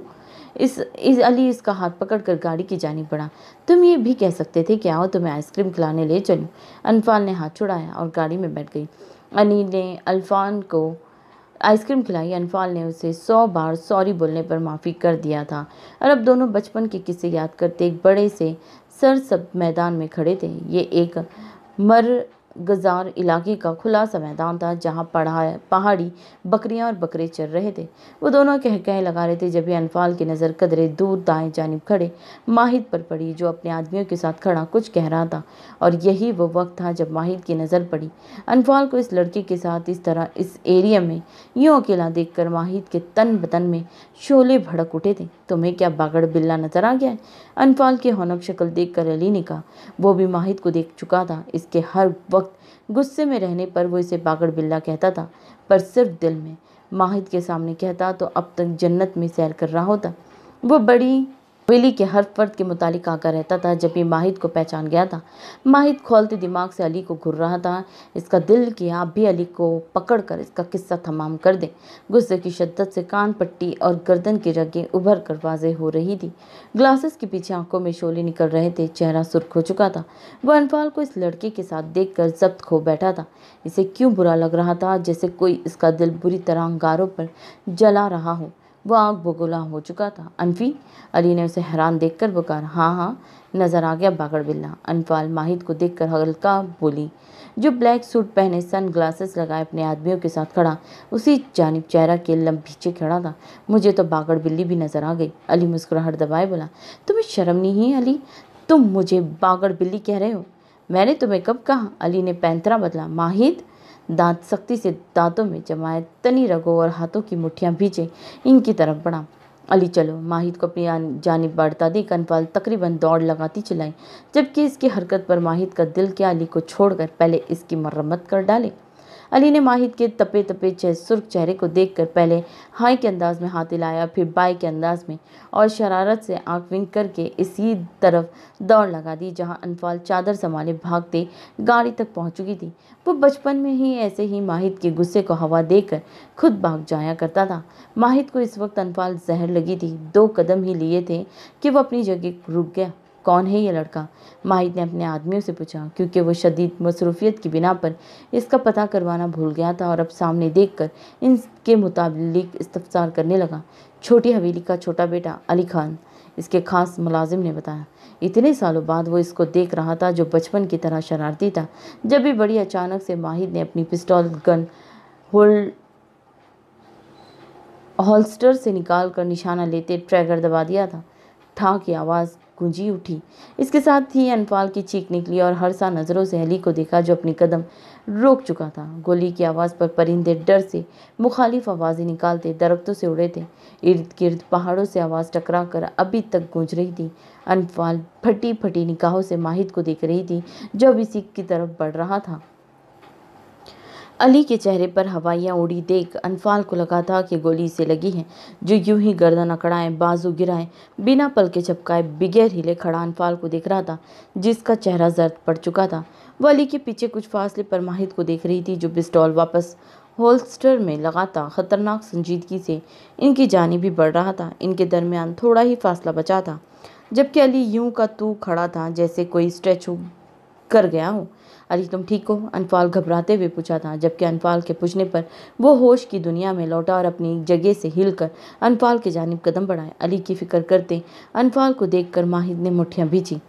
इस अली इसका हाथ पकड़कर गाड़ी की जानिब बढ़ा। तुम ये भी कह सकते थे कि आओ तुम्हें आइसक्रीम खिलाने ले चलूं। अनफाल ने हाथ छुड़ाया और गाड़ी में बैठ गई। अली ने अल्फान को आइसक्रीम खिलाई। अनफाल ने उसे 100 बार सॉरी बोलने पर माफ़ी कर दिया था और अब दोनों बचपन के किस्से याद करते एक बड़े से सरसब्ज मैदान में खड़े थे। ये एक मरगजार इलाके का खुला सा मैदान था जहाँ पहाड़ी बकरियां और बकरे चर रहे थे। वो दोनों कह लगा रहे थे जब भी अनफाल की नज़र कदरे दूर दाएं जानिब खड़े माहिद पर पड़ी, जो अपने आदमियों के साथ खड़ा कुछ कह रहा था। और यही वो वक्त था जब माहिद की नज़र पड़ी अनफाल को इस लड़के के साथ इस तरह इस एरिया में यूँ अकेला देखकर माहिद के तन बदन में शोले भड़क उठे थे। तुम्हें क्या बागड़ बिल्ला नजर आ गया है? अनफाल की हौनक शक्ल देखकर अली ने कहा। वो भी माहिद को देख चुका था। इसके हर वक्त वक्त गुस्से में रहने पर वो इसे पागल बिल्ला कहता था, पर सिर्फ दिल में। माहिद के सामने कहता तो अब तक जन्नत में सैर कर रहा होता। वो बड़ी हवेली के हर फर्द के मुतालिक आका रहता था। जब ये माहिद को पहचान गया था, माहिद खोलते दिमाग से अली को घूर रहा था। इसका दिल कि आप भी अली को पकड़कर इसका किस्सा तमाम कर दें। गुस्से की शिद्दत से कान पट्टी और गर्दन की रगें उभर कर वाज़ेह हो रही थी। ग्लासेस के पीछे आंखों में शोले निकल रहे थे, चेहरा सुर्ख हो चुका था। वह अनफाल को इस लड़के के साथ देखकर जब्त खो बैठा था। इसे क्यों बुरा लग रहा था, जैसे कोई इसका दिल बुरी तरह अंगारों पर जला रहा हो। वह आग बगुला हो चुका था। अनफी, अली ने उसे हैरान देखकर पुकारा। हाँ हाँ, नजर आ गया बागड़ बिल्ला। अनफाल माहिद को देखकर हल्का बोली, जो ब्लैक सूट पहने सन ग्लासेस लगाए अपने आदमियों के साथ खड़ा उसी जानिब चेहरा के लम पीछे खड़ा था। मुझे तो बागड़ बिल्ली भी नजर आ गई। अली मुस्कुराहट दबाए बोला, तुम्हें शर्म नहीं है अली? तुम मुझे बागड़ बिल्ली कह रहे हो? मैंने तुम्हें कब कहा? अली ने पैंतरा बदला। माहिद दांत सख्ती से दांतों में जमाए, तनी रगों और हाथों की मुट्ठियां भींचे इनकी तरफ बढ़ा। अली चलो। माहिद को अपनी जानिब बढ़ता देख अनफाल तकरीबन दौड़ लगाती चलाई, जबकि इसकी हरकत पर माहिद का दिल क्या अली को छोड़कर पहले इसकी मरम्मत कर डाले। अली ने माहिद के तपे तपे सुर्ख चेहरे को देखकर पहले हाय के अंदाज में हाथ हिलाया, फिर बाय के अंदाज में, और शरारत से आंख विंक करके इसी तरफ दौड़ लगा दी जहां अनफाल चादर संभाले भागते गाड़ी तक पहुंच चुकी थी। वो बचपन में ही ऐसे ही माहिद के गुस्से को हवा देकर खुद भाग जाया करता था। माहिद को इस वक्त अनफाल जहर लगी थी। 2 कदम ही लिए थे कि वो अपनी जगह रुक गया। कौन है ये लड़का? माहिद ने अपने आदमियों से पूछा, क्योंकि वो शदीद मसरूफियत की बिना पर इसका पता करवाना भूल गया था और अब सामने देखकर इनके मुताबिक इस्तफसार करने लगा। छोटी हवेली का छोटा बेटा अली खान, इसके खास मुलाजिम ने बताया। इतने सालों बाद वो इसको देख रहा था, जो बचपन की तरह शरारती था। जब भी बड़ी अचानक से माहिद ने अपनी पिस्तौल गन होल्स्टर से निकाल कर निशाना लेते ट्रैगर दबा दिया था। ठा की आवाज़ गूंजी उठी। इसके साथ ही अनफाल की चीख निकली और हरसा नज़रों से अली को देखा, जो अपनी कदम रोक चुका था। गोली की आवाज़ पर परिंदे डर से मुखालिफ आवाज़ें निकालते दरख्तों से उड़े थे। इर्द गिर्द पहाड़ों से आवाज़ टकरा कर अभी तक गूंज रही थी। अनफाल फटी फटी निगाहों से माहिद को देख रही थी, जो अब इसी की तरफ बढ़ रहा था। अली के चेहरे पर हवाइयाँ उड़ी देख अनफाल को लगा था कि गोली इसे लगी है, जो यूं ही गर्दन अकड़ाए, बाजू गिराए, बिना पल के झपकाए, बगैर हिले खड़ा अनफाल को देख रहा था, जिसका चेहरा जर्द पड़ चुका था। वह अली के पीछे कुछ फासले पर माहिद को देख रही थी, जो पिस्तौल वापस होल्स्टर में लगाता खतरनाक संजीदगी से इनकी जानिब भी बढ़ रहा था। इनके दरमियान थोड़ा ही फासला बचा था, जबकि अली यूं का तू खड़ा था जैसे कोई स्टैचू कर गया हो। अली, तुम ठीक हो? अनफाल घबराते हुए पूछा था, जबकि अनफाल के पूछने पर वो होश की दुनिया में लौटा और अपनी जगह से हिलकर अनफाल के जानिब कदम बढ़ाए। अली की फिक्र करते अनफाल को देखकर माहिद ने मुट्ठियां भींची।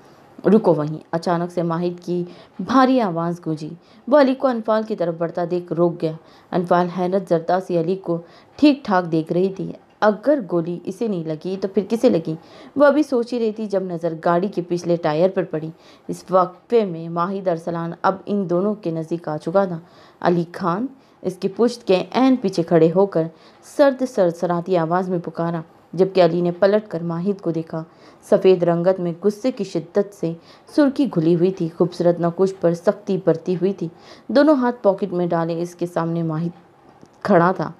रुको वहीं। अचानक से माहिद की भारी आवाज़ गूंजी। वो अली को अनफाल की तरफ बढ़ता देख रुक गया। अनफाल हैरत जरदा से अली को ठीक ठाक देख रही थी। अगर गोली इसे नहीं लगी तो फिर किसे लगी, वह अभी सोच ही रही थी जब नज़र गाड़ी के पिछले टायर पर पड़ी। इस वक्फे में माहिद अरसलान अब इन दोनों के नज़दीक आ चुका था। अली खान, इसकी पुश्त के ऐन पीछे खड़े होकर सर्द सरसराती आवाज़ में पुकारा, जबकि अली ने पलट कर माहिद को देखा। सफ़ेद रंगत में गुस्से की शिद्दत से सुर्खी घुली हुई थी, खूबसूरत नकुश पर सख्ती बरती हुई थी। दोनों हाथ पॉकेट में डाले इसके सामने माहिद खड़ा था।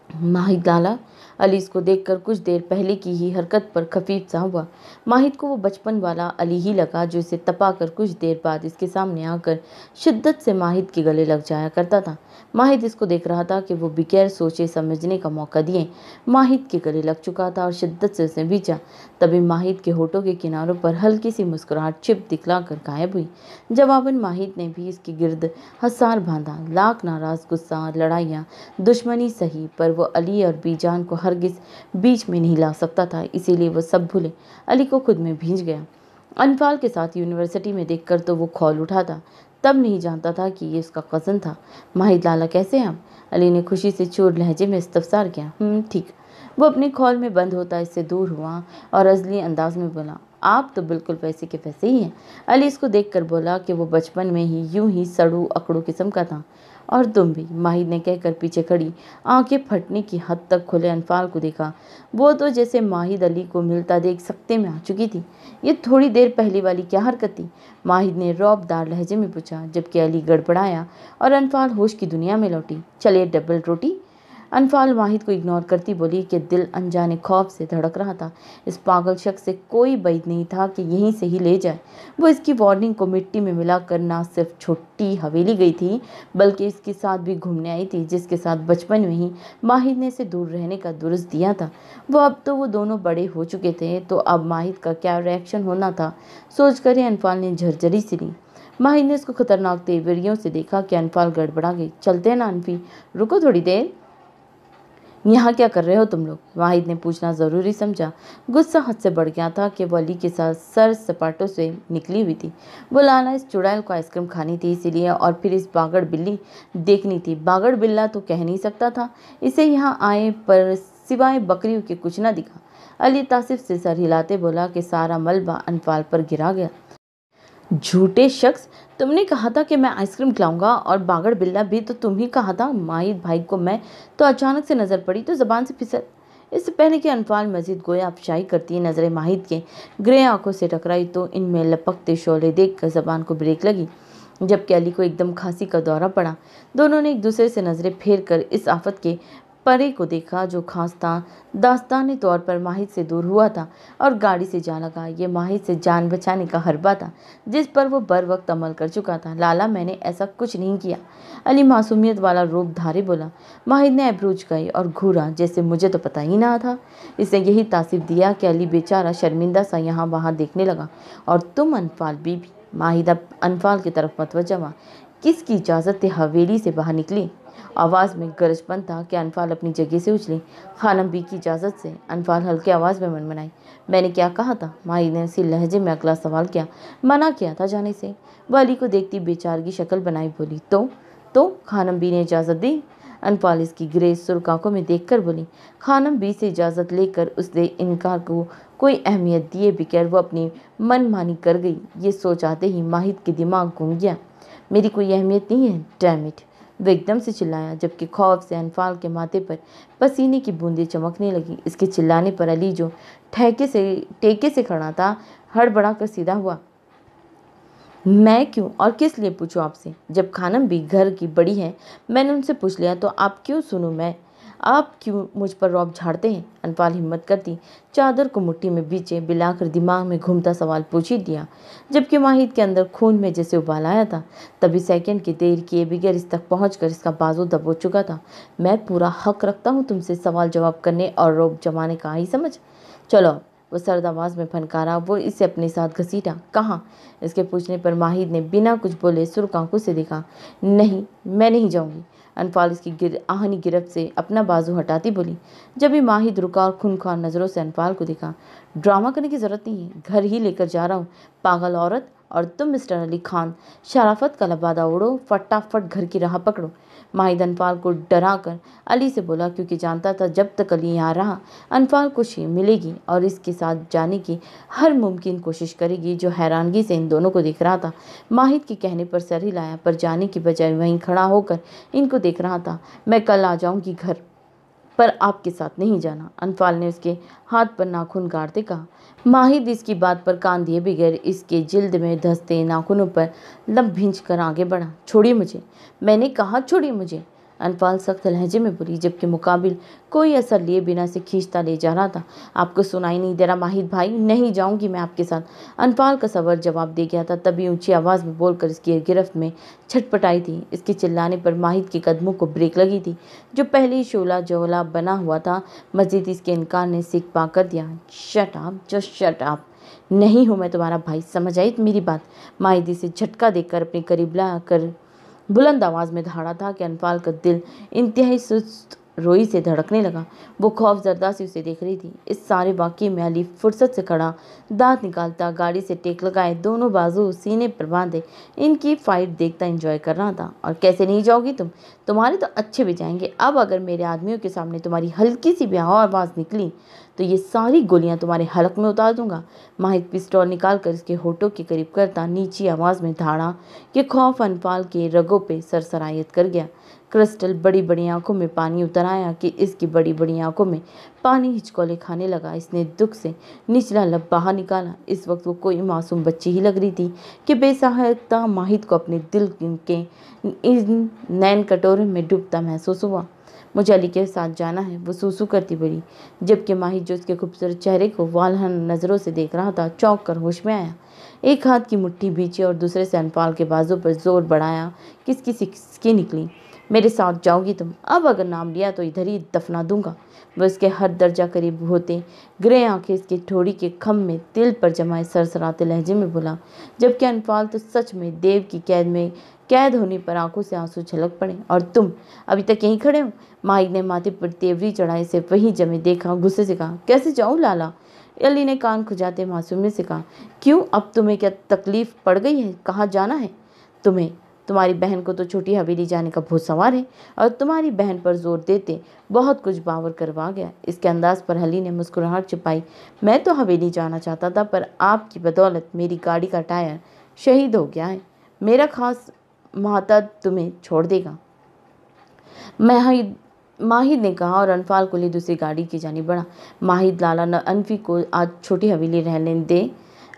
माहिद लाला। अली इसको देखकर कुछ देर पहले की ही हरकत पर खफीफ सा हुआ। माहिद को वो बचपन वाला अली ही लगा, जो इसे तपा कर कुछ देर बाद इसके सामने आकर शिद्दत से माहिद के गले लग जाया करता था। माहिद इसको देख रहा था कि वो बगैर सोचे समझने का मौका दिए माहिद के गले लग चुका था और शिद्दत से उसे भींचा। तभी माहिद के होठों के किनारों पर हल्की सी मुस्कुराहट छिप दिखलाकर गायब हुई। जवाबन माहिद ने भी इसके गिर्द हसार बांधा। लाख नाराज, गुस्सा, लड़ाइयाँ, दुश्मनी सही, पर वो अली और बीजान को हरगिज बीच में नहीं ला सकता था। इसीलिए वो सब भूले अली को खुद में भींच गया। अनफाल के साथ यूनिवर्सिटी में देखकर तो वो खौल उठा था, तब नहीं जानता था कि ये उसका कज़न था। माहिद लाला, कैसे हैं आप? अली ने खुशी से चोर लहजे में इस्तफसार किया। ठीक। वो अपने खौल में बंद होता इससे दूर हुआ और अजली अंदाज में बोला, आप तो बिल्कुल वैसे के वैसे ही हैं। अली इसको देखकर बोला कि वो बचपन में ही यूं ही सड़ू अकड़ू किस्म का था। और तुम भी, माहिर ने कहकर पीछे खड़ी आंखें फटने की हद तक खुले अनफाल को देखा। वो तो जैसे माहिर अली को मिलता देख सकते में आ चुकी थी। ये थोड़ी देर पहले वाली क्या हरकत थी? माहिर ने रौबदार लहजे में पूछा, जबकि अली गड़बड़ाया और अनफाल होश की दुनिया में लौटी। चलिए डबल रोटी। अनफाल माहिद को इग्नोर करती बोली कि दिल अनजाने खौफ से धड़क रहा था। इस पागल शख्स से कोई बैद नहीं था कि यहीं से ही ले जाए। वो इसकी वार्निंग को मिट्टी में मिलाकर ना सिर्फ छोटी हवेली गई थी, बल्कि इसके साथ भी घूमने आई थी, जिसके साथ बचपन में ही माहिद ने इसे दूर रहने का दुरुस्त दिया था। वो दोनों बड़े हो चुके थे, तो अब माहिद का क्या रिएक्शन होना था सोचकर ही अनफाल ने झरझरी सी ली। माहिद ने उसको खतरनाक तेवरियों से देखा कि अनफाल गड़बड़ा गई। चलते हैं ना अनफी, रुको थोड़ी देर। यहाँ क्या कर रहे हो तुम लोग? वाहिद ने पूछना ज़रूरी समझा। गुस्सा हद से बढ़ गया था कि वो अली के साथ सर सपाटों से निकली हुई थी। वो लाना इस चुड़ैल को आइसक्रीम खानी थी इसीलिए, और फिर इस बागड़ बिल्ली देखनी थी। बागड़ बिल्ला तो कह नहीं सकता था। इसे यहाँ आए पर सिवाय बकरियों के कुछ न दिखा। अली तासिफ से सर हिलाते बोला कि सारा मलबा अनफाल पर गिरा गया। झूठे शख्स, तुमने कहा था कि मैं आइसक्रीम खिलाऊंगा, और बागड़ बिल्ला भी तो तुम ही कहा था। माहिद भाई को मैं तो अचानक से नज़र पड़ी तो ज़बान से फिसल। इससे पहले कि अनफाल मजीद गोया अफशाई करती नज़रें माहिद के ग्रे आंखों से टकराई तो इनमें लपकते शोले देखकर ज़बान को ब्रेक लगी, जबकि अली को एकदम खांसी का दौरा पड़ा। दोनों ने एक दूसरे से नज़रें फेर कर इस आफत के परे को देखा जो खांसता दास्तानी तौर पर माहिद से दूर हुआ था और गाड़ी से जा लगा। ये माहिद से जान बचाने का हरबा था जिस पर वो बर वक्त अमल कर चुका था। लाला, मैंने ऐसा कुछ नहीं किया, अली मासूमियत वाला रूप धारे बोला। माहिद ने एब्रूज गई और घूरा जैसे मुझे तो पता ही ना था। इसने यही तासीफ दिया कि अली बेचारा शर्मिंदा सा यहाँ वहाँ देखने लगा। और तुम अनफाल बीबी, माहिद अब अनफाल की तरफ मतवज्जा हुआ, किसकी इजाज़त से हवेली से बाहर निकली? आवाज़ में गरजपन था कि अनफाल अपनी जगह से उछली। खानम बी की इजाज़त से, अनफाल हल्की आवाज़ में मनमनाई। मैंने क्या कहा था? माही ने उसी लहजे में अगला सवाल किया। मना किया था जाने से। वह अली को देखती बेचारगी शक्ल बनाई बोली। तो खानम बी ने इजाज़त दी? अनफाल इसकी ग्रे सुर्ख आंखों में देखकर बोली। खानम बी से इजाज़त लेकर उसने इनकार को कोई अहमियत दिए बगैर वो अपनी मनमानी कर गई। ये सोच आते ही माहिद के दिमाग घूम गया। मेरी कोई अहमियत नहीं है, डैम इट, वो एकदम से चिल्लाया, जबकि खौफ से अनफाल के माथे पर पसीने की बूंदें चमकने लगी। इसके चिल्लाने पर अली जो टेके से खड़ा था हड़बड़ा कर सीधा हुआ। मैं क्यों और किस लिए पूछूं आपसे? जब खानम भी घर की बड़ी है, मैंने उनसे पूछ लिया, तो आप क्यों सुनूं मैं? आप क्यों मुझ पर रौब झाड़ते हैं? अनफाल हिम्मत करती चादर को मुट्ठी में बीचे बिलाकर दिमाग में घूमता सवाल पूछ ही दिया, जबकि माहिद के अंदर खून में जैसे उबाल आया था। तभी सेकंड की देर किए बगैर इस तक पहुंचकर इसका बाजू दबोच चुका था। मैं पूरा हक रखता हूं तुमसे सवाल जवाब करने और रौब जमाने का, ही समझ? चलो, वो सर्द आवाज़ में फनकारा। वो इसे अपने साथ घसीटा। कहाँ? इसके पूछने पर माहिद ने बिना कुछ बोले सुर्ख आंखों से देखा। नहीं, मैं नहीं जाऊंगी। अनफाल इसकी आहनी गिरफ्त से अपना बाजू हटाती बोली। जब भी माहिद रुका और खूनख्वार नज़रों से अनफाल को देखा। ड्रामा करने की ज़रूरत नहीं है, घर ही लेकर जा रहा हूँ, पागल औरत। और तुम मिस्टर अली खान, शराफत का लबादा उड़ो, फटाफट घर की राह पकड़ो। माहिद अनफाल को डरा कर अली से बोला, क्योंकि जानता था जब तक अली यहाँ रहा अनफाल को मिलेगी और इसके साथ जाने की हर मुमकिन कोशिश करेगी। जो हैरानगी से इन दोनों को देख रहा था, माहिद के कहने पर सर हिलाया, पर जाने की बजाय वहीं खड़ा होकर इनको देख रहा था। मैं कल आ जाऊंगी घर, पर आपके साथ नहीं जाना, अनफाल ने उसके हाथ पर नाखून गाड़ते कहा। माहिद इसकी बात पर कान दिए बगैर इसके जिल्द में धंसते नाखूनों पर लब भींच कर आगे बढ़ा। छोड़िए मुझे, मैंने कहा छोड़िए मुझे, अनफाल सख्त लहजे में बोली, जबकि मुकाबिल कोई असर लिए बिना से खींचता ले जा रहा था। आपको सुनाई नहीं दे रहा माहिद भाई? नहीं जाऊंगी मैं आपके साथ, अनफाल का सवर जवाब दे गया था। तभी ऊंची आवाज़ में बोलकर इसकी गिरफ्त में छटपटाई थी। इसके चिल्लाने पर माहिद के कदमों को ब्रेक लगी थी, जो पहले ही शोला जोला बना हुआ था। मजीद इसके इनकार ने सिक पा कर दिया। Shut up, just shut up. नहीं हूँ मैं तुम्हारा भाई, समझ आई मेरी बात? माहिद इसे झटका देकर अपने करीब ला कर बुलंद आवाज़ में दहाड़ा था कि अनफाल का दिल इंतहाई सुस्त रोई से धड़कने लगा। वो खौफ ज़रदा से उसे देख रही थी। इस सारे वाक़ये में अली फुर्सत से खड़ा, दांत निकालता, गाड़ी से टेक लगाए, दोनों बाजू सीने पर बांधे इनकी फाइट देखता एंजॉय कर रहा था। और कैसे नहीं जाओगी तुम? तुम्हारे तो अच्छे भी जाएंगे। अब अगर मेरे आदमियों के सामने तुम्हारी हल्की सी भी आवाज़ निकली तो ये सारी गोलियां तुम्हारे हलक में उतार दूंगा। माहिद पिस्तौल निकाल कर इसके होठों के करीब करता नीची आवाज में धाड़ा कि खौफ अनफाल के रगों पे सरसरायत कर गया। क्रिस्टल बड़ी बड़ी आंखों में पानी उतर आया कि इसकी बड़ी बड़ी आंखों में पानी हिचकोले खाने लगा। इसने दुख से निचला लब बाहर निकाला। इस वक्त वो कोई मासूम बच्ची ही लग रही थी कि बेसहायता माहिद को अपने दिल के इन नैन कटोरे में डूबता महसूस हुआ। मुझे अली के साथ जाना है, वो सूसू करती बोली, जबकि माहिद जो उसके खूबसूरत चेहरे को वालहन नज़रों से देख रहा था चौंक कर होश में आया। एक हाथ की मुट्ठी भींची और दूसरे से अनफाल के बाजू पर जोर बढ़ाया। किसकी सिसकी निकली, मेरे साथ जाओगी तुम? अब अगर नाम लिया तो इधर ही दफना दूंगा। वह उसके हर दर्जा करीब होते ग्रे आंखें इसकी ठोड़ी के खम में तिल पर जमाए सरसराते लहजे में बोला, जबकि अनफाल तो सच में देव की कैद होने पर आंखों से आंसू छलक पड़े। और तुम अभी तक यहीं खड़े हो? माहिद ने माथे पर तेवरी चढ़ाई से वहीं जमे देखा। गुस्से से कहा, कैसे जाऊं लाला? अली ने कान खुजाते मासूमियत से कहा, क्यों, अब तुम्हें क्या तकलीफ पड़ गई है? कहाँ जाना है तुम्हें? तुम्हारी बहन को तो छोटी हवेली जाने का भूत सवार है और तुम्हारी बहन पर जोर देते बहुत कुछ बावर करवा गया। इसके अंदाज पर अली ने मुस्कुराहट छिपाई। मैं तो हवेली जाना चाहता था, पर आपकी बदौलत मेरी गाड़ी का टायर शहीद हो गया है। मेरा खास मोहताज तुम्हें छोड़ देगा। माहिद ने कहा और अनफाल को लिए दूसरी गाड़ी की जानी बढ़ा। माहिद, लाला न अनफी को आज छोटी हवेली रहने दे।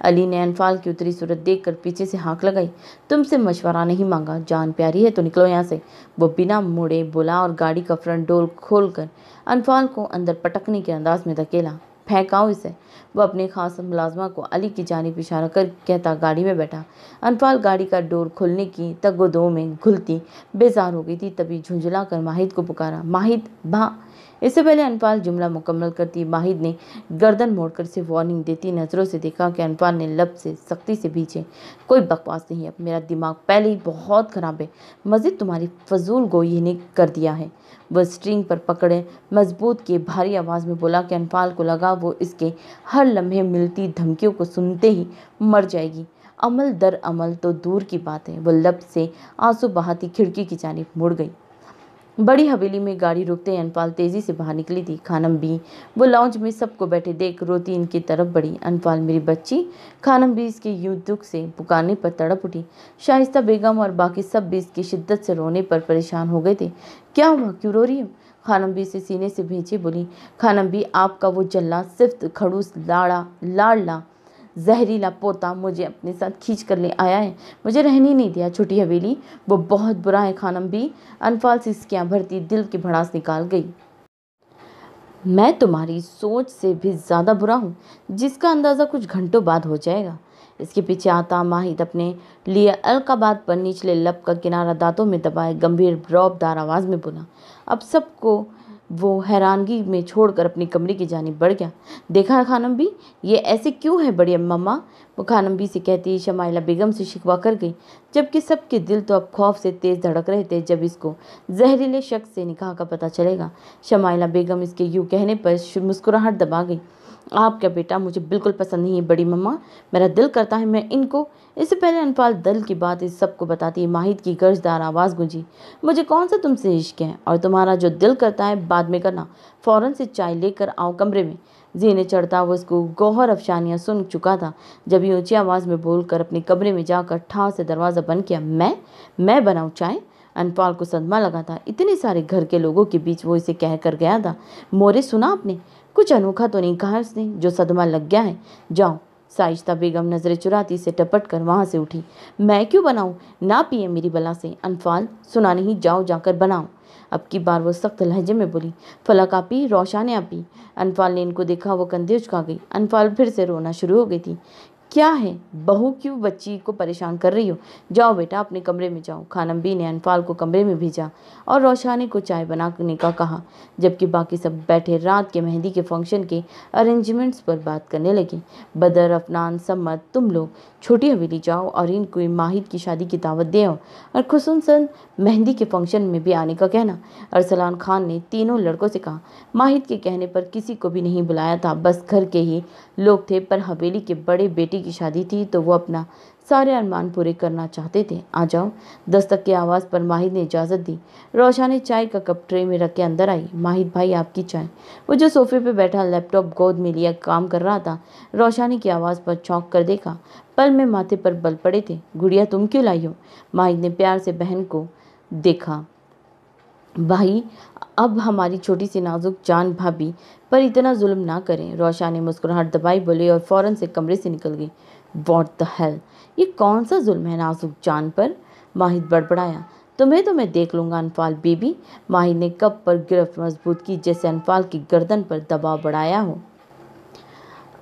अली ने अनफाल की उतरी सूरत देखकर पीछे से हाँक लगाई। तुमसे मशवरा नहीं मांगा, जान प्यारी है तो निकलो यहाँ से। वो बिना मुड़े बोला और गाड़ी का फ्रंट डोर खोलकर अनफाल को अंदर पटकने के अंदाज में धकेला। फेंकाओ इसे। वो अपने खास मुलाजमा को अली की जानिब इशारा कर कहता गाड़ी में बैठा। अनफाल गाड़ी का डोर खोलने की तगोदो में घुलती बेजार हो गई थी। तभी झुंझला कर माहिद को पुकारा, माहिद भा। इससे पहले अनफाल जुमला मुकम्मल करती माहिद ने गर्दन मोड़कर से वार्निंग देती नज़रों से देखा कि अनफाल ने लब से सख्ती से भींचे, कोई बकवास नहीं, अब मेरा दिमाग पहले ही बहुत ख़राब है, मज़ीद तुम्हारी फजूल गोई ने कर दिया है। वह स्ट्रिंग पर पकड़े मजबूत के भारी आवाज़ में बोला कि अनफाल को लगा वो इसके हर लम्हे मिलती धमकियों को सुनते ही मर जाएगी। अमल दर अमल तो दूर की बात है। वह लब से आंसू बहाती खिड़की की जानिब मुड़ गई। बड़ी हवेली में गाड़ी रुकते ही अनफाल तेजी से बाहर निकली थी। खानम भी वो लॉन्च में सबको बैठे देख रोती इनकी तरफ बढ़ी। अनफाल, मेरी बच्ची। खानम भी इसके यूं दुख से पुकारने पर तड़प उठी। शाइस्ता बेगम और बाकी सब भी इसकी शिद्दत से रोने पर परेशान हो गए थे। क्या हुआ, क्यों रो रही हो? खानम भी इसे सीने से भींचे बोली। खानम भी, आपका वो जल्ला सिर्फ खड़ूस लाडला जहरीला पोता मुझे अपने साथ खींच कर ले आया है, मुझे रहने नहीं दिया छोटी हवेली। वो बहुत बुरा है खानम भी। अनफाल से सिसकियां भरती दिल की भड़ास निकाल गई। मैं तुम्हारी सोच से भी ज़्यादा बुरा हूँ, जिसका अंदाज़ा कुछ घंटों बाद हो जाएगा। इसके पीछे आता माहिद अपने लिए अलकाबाद पर निचले लब का किनारा दांतों में दबाए गंभीर रौबदार आवाज़ में बोला। अब सबको वो हैरानगी में छोड़कर अपनी कमरे की जानिब बढ़ गया। देखा खानम भी, ये ऐसे क्यों है बड़ी मम्मा? वो खानम भी से कहती शमाइला बेगम से शिकवा कर गई, जबकि सबके दिल तो अब खौफ से तेज धड़क रहे थे जब इसको जहरीले शख्स से निकाह का पता चलेगा। शमाइला बेगम इसके यूँ कहने पर मुस्कुराहट दबा गई। आपका बेटा मुझे बिल्कुल पसंद नहीं है बड़ी मम्मा, मेरा दिल करता है मैं इनको। इससे पहले अनफाल दल की बात इस सबको बताती माहिद की गर्जदार आवाज़ गूंजी, मुझे कौन सा तुमसे इश्क है, और तुम्हारा जो दिल करता है बाद में करना, फ़ौरन से चाय लेकर आओ कमरे में। जीने चढ़ता वो उसको गौहर अफशानियाँ सुन चुका था जब ये ऊँची आवाज़ में बोलकर अपने कमरे में जाकर ठाह से दरवाज़ा बंद किया। मैं बनाऊँ चाय? अनफाल को सदमा लगा था। इतने सारे घर के लोगों के बीच वो इसे कह कर गया था। मोरे, सुना आपने? कुछ अनोखा तो नहीं कहा उसने जो सदमा लग गया है? जाओ। साइश्ता बेगम नजरें चुराती से टपट कर वहाँ से उठी। मैं क्यों बनाऊँ? ना पिए मेरी बला से। अनफाल, सुना नहीं, जाओ जाकर बनाओ। अब की बार वो सख्त लहजे में बोली। फलक आपी, रोशान आपी। अनफाल ने इनको देखा, वो कंधे उचका गई। अनफाल फिर से रोना शुरू हो गई थी। क्या है बहू, क्यों बच्ची को परेशान कर रही हो? जाओ बेटा अपने कमरे में जाओ। खानम बी ने अनफाल को कमरे में भेजा और रोशानी को चाय बनाने का कहा, जबकि बाकी सब बैठे रात के मेहंदी के फंक्शन के अरेंजमेंट्स पर बात करने लगे। बदर, अफनान, सम्मत, तुम लोग छोटी हवेली जाओ और इनको माहिद की शादी की दावत दे आओ और खुसूसन मेहंदी के फंक्शन में भी आने का कहना। अरसलान खान ने तीनों लड़कों से कहा। माहिद के कहने पर किसी को भी नहीं बुलाया था, बस घर के ही लोग थे, पर हवेली के बड़े बेटी की शादी थी तो वो अपना सारे अरमान पूरे करना चाहते थे। आ जाओ। दस्तक की आवाज़ पर माहिद ने इजाज़त दी। रोशानी चाय का कप ट्रे में रख के अंदर आई। माहिद भाई आपकी चाय। वो जो सोफे पे बैठा लैपटॉप गोद में लिया काम कर रहा था, रोशानी की आवाज़ पर चौंक कर देखा। पल में माथे पर बल पड़े थे। गुड़िया तुम क्यों लाई हो? माहिद ने प्यार से बहन को देखा। भाई अब हमारी छोटी सी नाजुक जान भाभी पर इतना जुल्म ना करें। रोशानी मुस्कुराहट दबाई बोली और फौरन से कमरे से निकल गई। व्हाट द हेल, ये कौन सा जुल्म है नाजुक जान पर? माहिद बड़बड़ाया। तुम्हें तो मैं देख लूंगा अनफाल बीबी। माहिद ने कप पर गिरफ्त मजबूत की जैसे अनफाल की गर्दन पर दबाव बढ़ाया हो।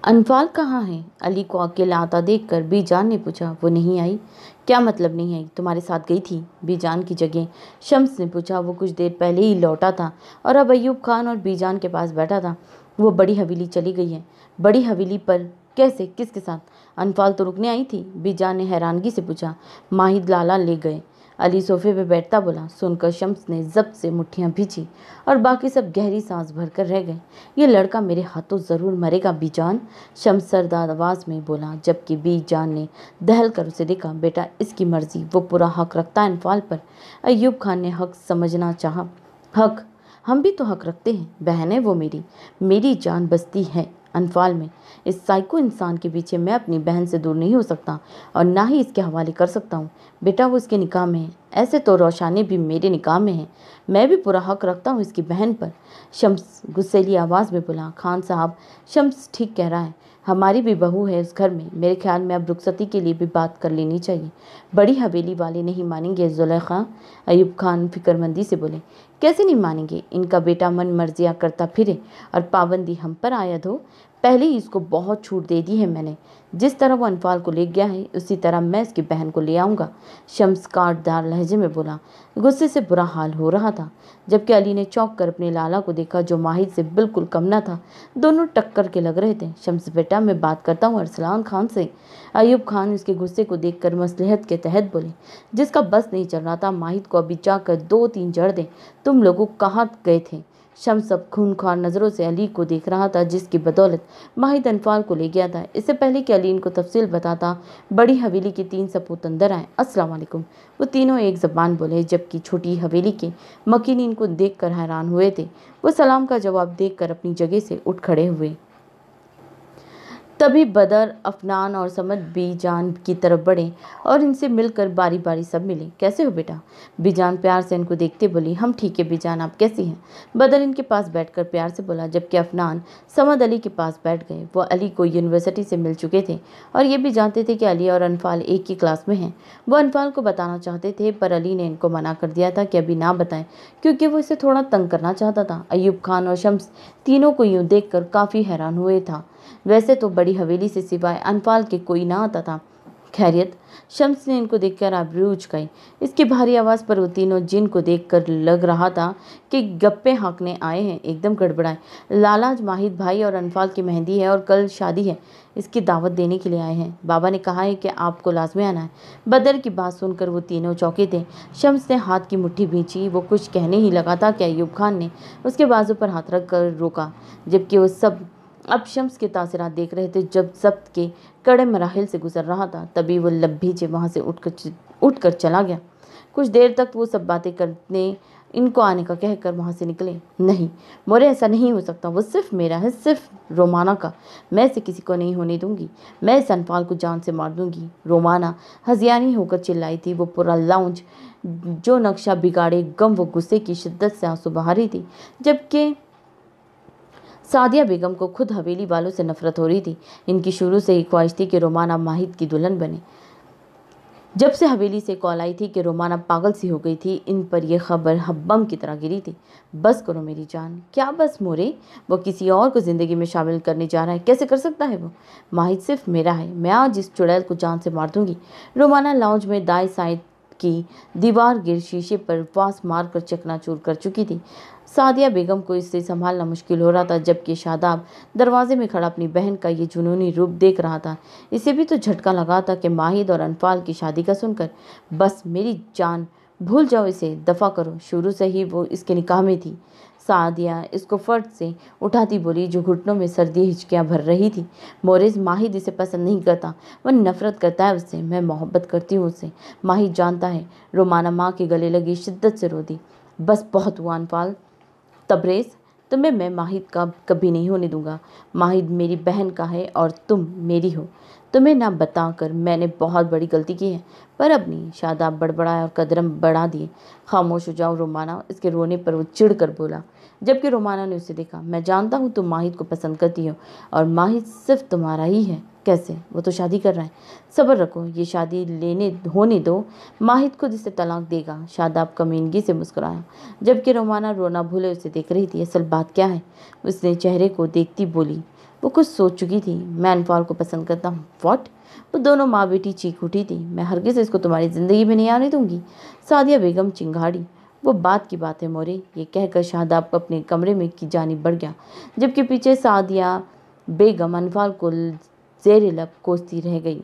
अनफाल कहाँ है? अली को अकेला आता देखकर बीजान ने पूछा। वो नहीं आई। क्या मतलब नहीं आई? तुम्हारे साथ गई थी? बीजान की जगह शम्स ने पूछा। वो कुछ देर पहले ही लौटा था और अब अयूब खान और बीजान के पास बैठा था। वो बड़ी हवेली चली गई है। बड़ी हवेली पर कैसे? किसके साथ? अनफाल तो रुकने आई थी। बीजान ने हैरानगी से पूछा। माहिद लाला ले गए। अली सोफे पे बैठता बोला। सुनकर शम्स ने जब्त से मुट्ठियां भींची और बाकी सब गहरी सांस भरकर रह गए। ये लड़का मेरे हाथों ज़रूर मरेगा बीजान, शम्स सरदार आवाज़ में बोला, जबकि बीजान ने दहल कर उसे देखा। बेटा इसकी मर्जी, वो पूरा हक रखता है अनफाल पर। अयूब खान ने हक समझना चाहा। हक? हम भी तो हक रखते हैं। बहन है वो मेरी जान बसती है अनफाल में। इस साइको इंसान के पीछे मैं अपनी बहन से दूर नहीं हो सकता और ना ही इसके हवाले कर सकता हूँ। बेटा वो इसके निकाह में है। ऐसे तो रोशानी भी मेरे निकाह में है। मैं भी पूरा हक रखता हूँ इसकी बहन पर। शम्स गुस्सैली आवाज़ में बोला। खान साहब, शम्स ठीक कह रहा है। हमारी भी बहू है उस घर में। मेरे ख्याल में अब रुखसती के लिए भी बात कर लेनी चाहिए। बड़ी हवेली वाले नहीं मानेंगे जुलेखा। अयूब खान फिक्रमंदी से बोले। कैसे नहीं मानेंगे? इनका बेटा मन मर्जियाँ करता फिरे और पाबंदी हम पर आयद हो। पहले ही इसको बहुत छूट दे दी है मैंने। जिस तरह वो अनफाल को ले गया है उसी तरह मैं इसकी बहन को ले आऊँगा। शम्स काटदार लहजे में बोला। गुस्से से बुरा हाल हो रहा था, जबकि अली ने चौंक कर अपने लाला को देखा जो माहिद से बिल्कुल कम न था। दोनों टक्कर के लग रहे थे। शम्स बेटा मैं बात करता हूँ अरसलान खान से। अयूब खान उसके गुस्से को देखकर मसलहत के तहत बोले। जिसका बस नहीं चल रहा था माहिद को अभी जाकर 2-3 जड़ दे। तुम लोगों कहाँ गए थे? शम्स अब खूनखार नज़रों से अली को देख रहा था जिसकी बदौलत माहिद अनफाल को ले गया था। इससे पहले कि अली इनको तफसील बताता, बड़ी हवेली के 3 सपूत अंदर आए। अस्सलाम वालेकुम। वो तीनों एक ज़बान बोले, जबकि छोटी हवेली के मकीन इनको देखकर हैरान हुए थे। वो सलाम का जवाब देकर अपनी जगह से उठ खड़े हुए। तभी बदर, अफनान और समद बीजान की तरफ बढ़े और इनसे मिलकर बारी बारी सब मिले। कैसे हो बेटा? बीजान प्यार से इनको देखते बोली। हम ठीक है बीजान, आप कैसी हैं? बदर इनके पास बैठकर प्यार से बोला, जबकि अफनान समद अली के पास बैठ गए। वो अली को यूनिवर्सिटी से मिल चुके थे और ये भी जानते थे कि अली और अनफाल एक ही क्लास में हैं। वो अनफाल को बताना चाहते थे पर अली ने इनको मना कर दिया था कि अभी ना बताएं, क्योंकि वो इसे थोड़ा तंग करना चाहता था। अयूब खान और शम्स तीनों को यूँ देखकर काफ़ी हैरान हुए था। वैसे तो बड़ी हवेली से सिवाय अनफाल के कोई ना आता था। खैरियत? शम्स ने इनको देखकर आबरू उचकाई। इसकी भारी आवाज़ पर वो तीनों जिनको देखकर लग रहा था कि गप्पे हाँकने आए हैं, एकदम गड़बड़ाए। लाला आज माहिद भाई और अनफाल की मेहंदी है और कल शादी है, इसकी दावत देने के लिए आए हैं। बाबा ने कहा है कि आपको लाजमी आना है। बदर की बात सुनकर वो तीनों चौंके थे। शम्स ने हाथ की मुट्ठी भींची। वो कुछ कहने ही लगा था कि अयूब खान ने उसके बाजू पर हाथ रख कर रोका, जबकि वो सब अब शम्स के तासरात देख रहे थे। जब जब्त के कड़े मराहिल से गुजर रहा था तभी वो लब भींचे वहाँ से उठकर चला गया। कुछ देर तक वो सब बातें करने इनको आने का कहकर वहाँ से निकले। नहीं मोरे, ऐसा नहीं हो सकता। वो सिर्फ मेरा है, सिर्फ रोमाना का। मैं इसे किसी को नहीं होने दूंगी। मैं इस अनफाल को जान से मार दूंगी। रोमाना हजियानी होकर चिल्लाई थी। वो पूरा लाउंज जो नक्शा बिगाड़े गम व गुस्से की शिद्दत से आंसू बहा रही थी, जबकि सादिया बेगम को खुद हवेली वालों से नफरत हो रही थी। इनकी शुरू से ही ख्वाहिश थी कि रोमाना माहिद की दुल्हन बने। जब से हवेली से कॉल आई थी कि रोमाना पागल सी हो गई थी, इन पर यह खबर बम की तरह गिरी थी। बस करो मेरी जान। क्या बस मोरे? वो किसी और को ज़िंदगी में शामिल करने जा रहा है। कैसे कर सकता है वो? माहिद सिर्फ मेरा है। मैं आज इस चुड़ैल को जान से मार दूंगी। रोमाना लाउंज में दाएं साइड की दीवार गिर शीशे पर वास मार कर चकनाचूर कर चुकी थी। सादिया बेगम को इससे संभालना मुश्किल हो रहा था, जबकि शादाब दरवाजे में खड़ा अपनी बहन का ये जुनूनी रूप देख रहा था। इसे भी तो झटका लगा था कि माहिद और अनफाल की शादी का सुनकर। बस मेरी जान भूल जाओ इसे, दफ़ा करो। शुरू से ही वो इसके निकाह में थी। सादिया इसको फर्द से उठाती बोली, जो घुटनों में सर्दी हिचकियाँ भर रही थी। मोरिस, माहिद इसे पसंद नहीं करता, वह नफरत करता है उससे। मैं मोहब्बत करती हूँ उससे, माहिद जानता है। रोमाना माँ के गले लगी, शिद्दत से रो दी। बस बहुत हुआ अनफाल। तबरेज़, तुम्हें मैं माहिद का कभी नहीं होने दूंगा। माहिद मेरी बहन का है और तुम मेरी हो। तुम्हें ना बताकर मैंने बहुत बड़ी गलती की है, पर अब नहीं। शादाब बड़बड़ाया और कदम बढ़ा दिए। खामोश हो जाओ रोमाना, इसके रोने पर वो चिढ़ कर बोला। जबकि रोमाना ने उसे देखा। मैं जानता हूँ तुम माहिद को पसंद करती हो, और माहिद सिर्फ तुम्हारा ही है। कैसे? वो तो शादी कर रहा है। सब्र रखो, ये शादी लेने होने दो, माहिद खुद इसे तलाक देगा। शादाब कमीनगी से मुस्कुराया, जबकि रोमाना रोना भूले उसे देख रही थी। असल बात क्या है? उसने चेहरे को देखती बोली। वो कुछ सोच चुकी थी। मैं अनफाल को पसंद करता हूँ। व्हाट? वो दोनों माँ बेटी चीख उठी थी। मैं हरगिज़ इसको तुम्हारी ज़िंदगी में नहीं आने दूंगी। सादिया बेगम चिंगाड़ी। वो बात की बात है मोरे। ये कहकर शादाब अपने कमरे में की जानिब बढ़ गया, जबकि पीछे सादिया बेगम अनफाल को ज़ेर लब कोसती रह गई।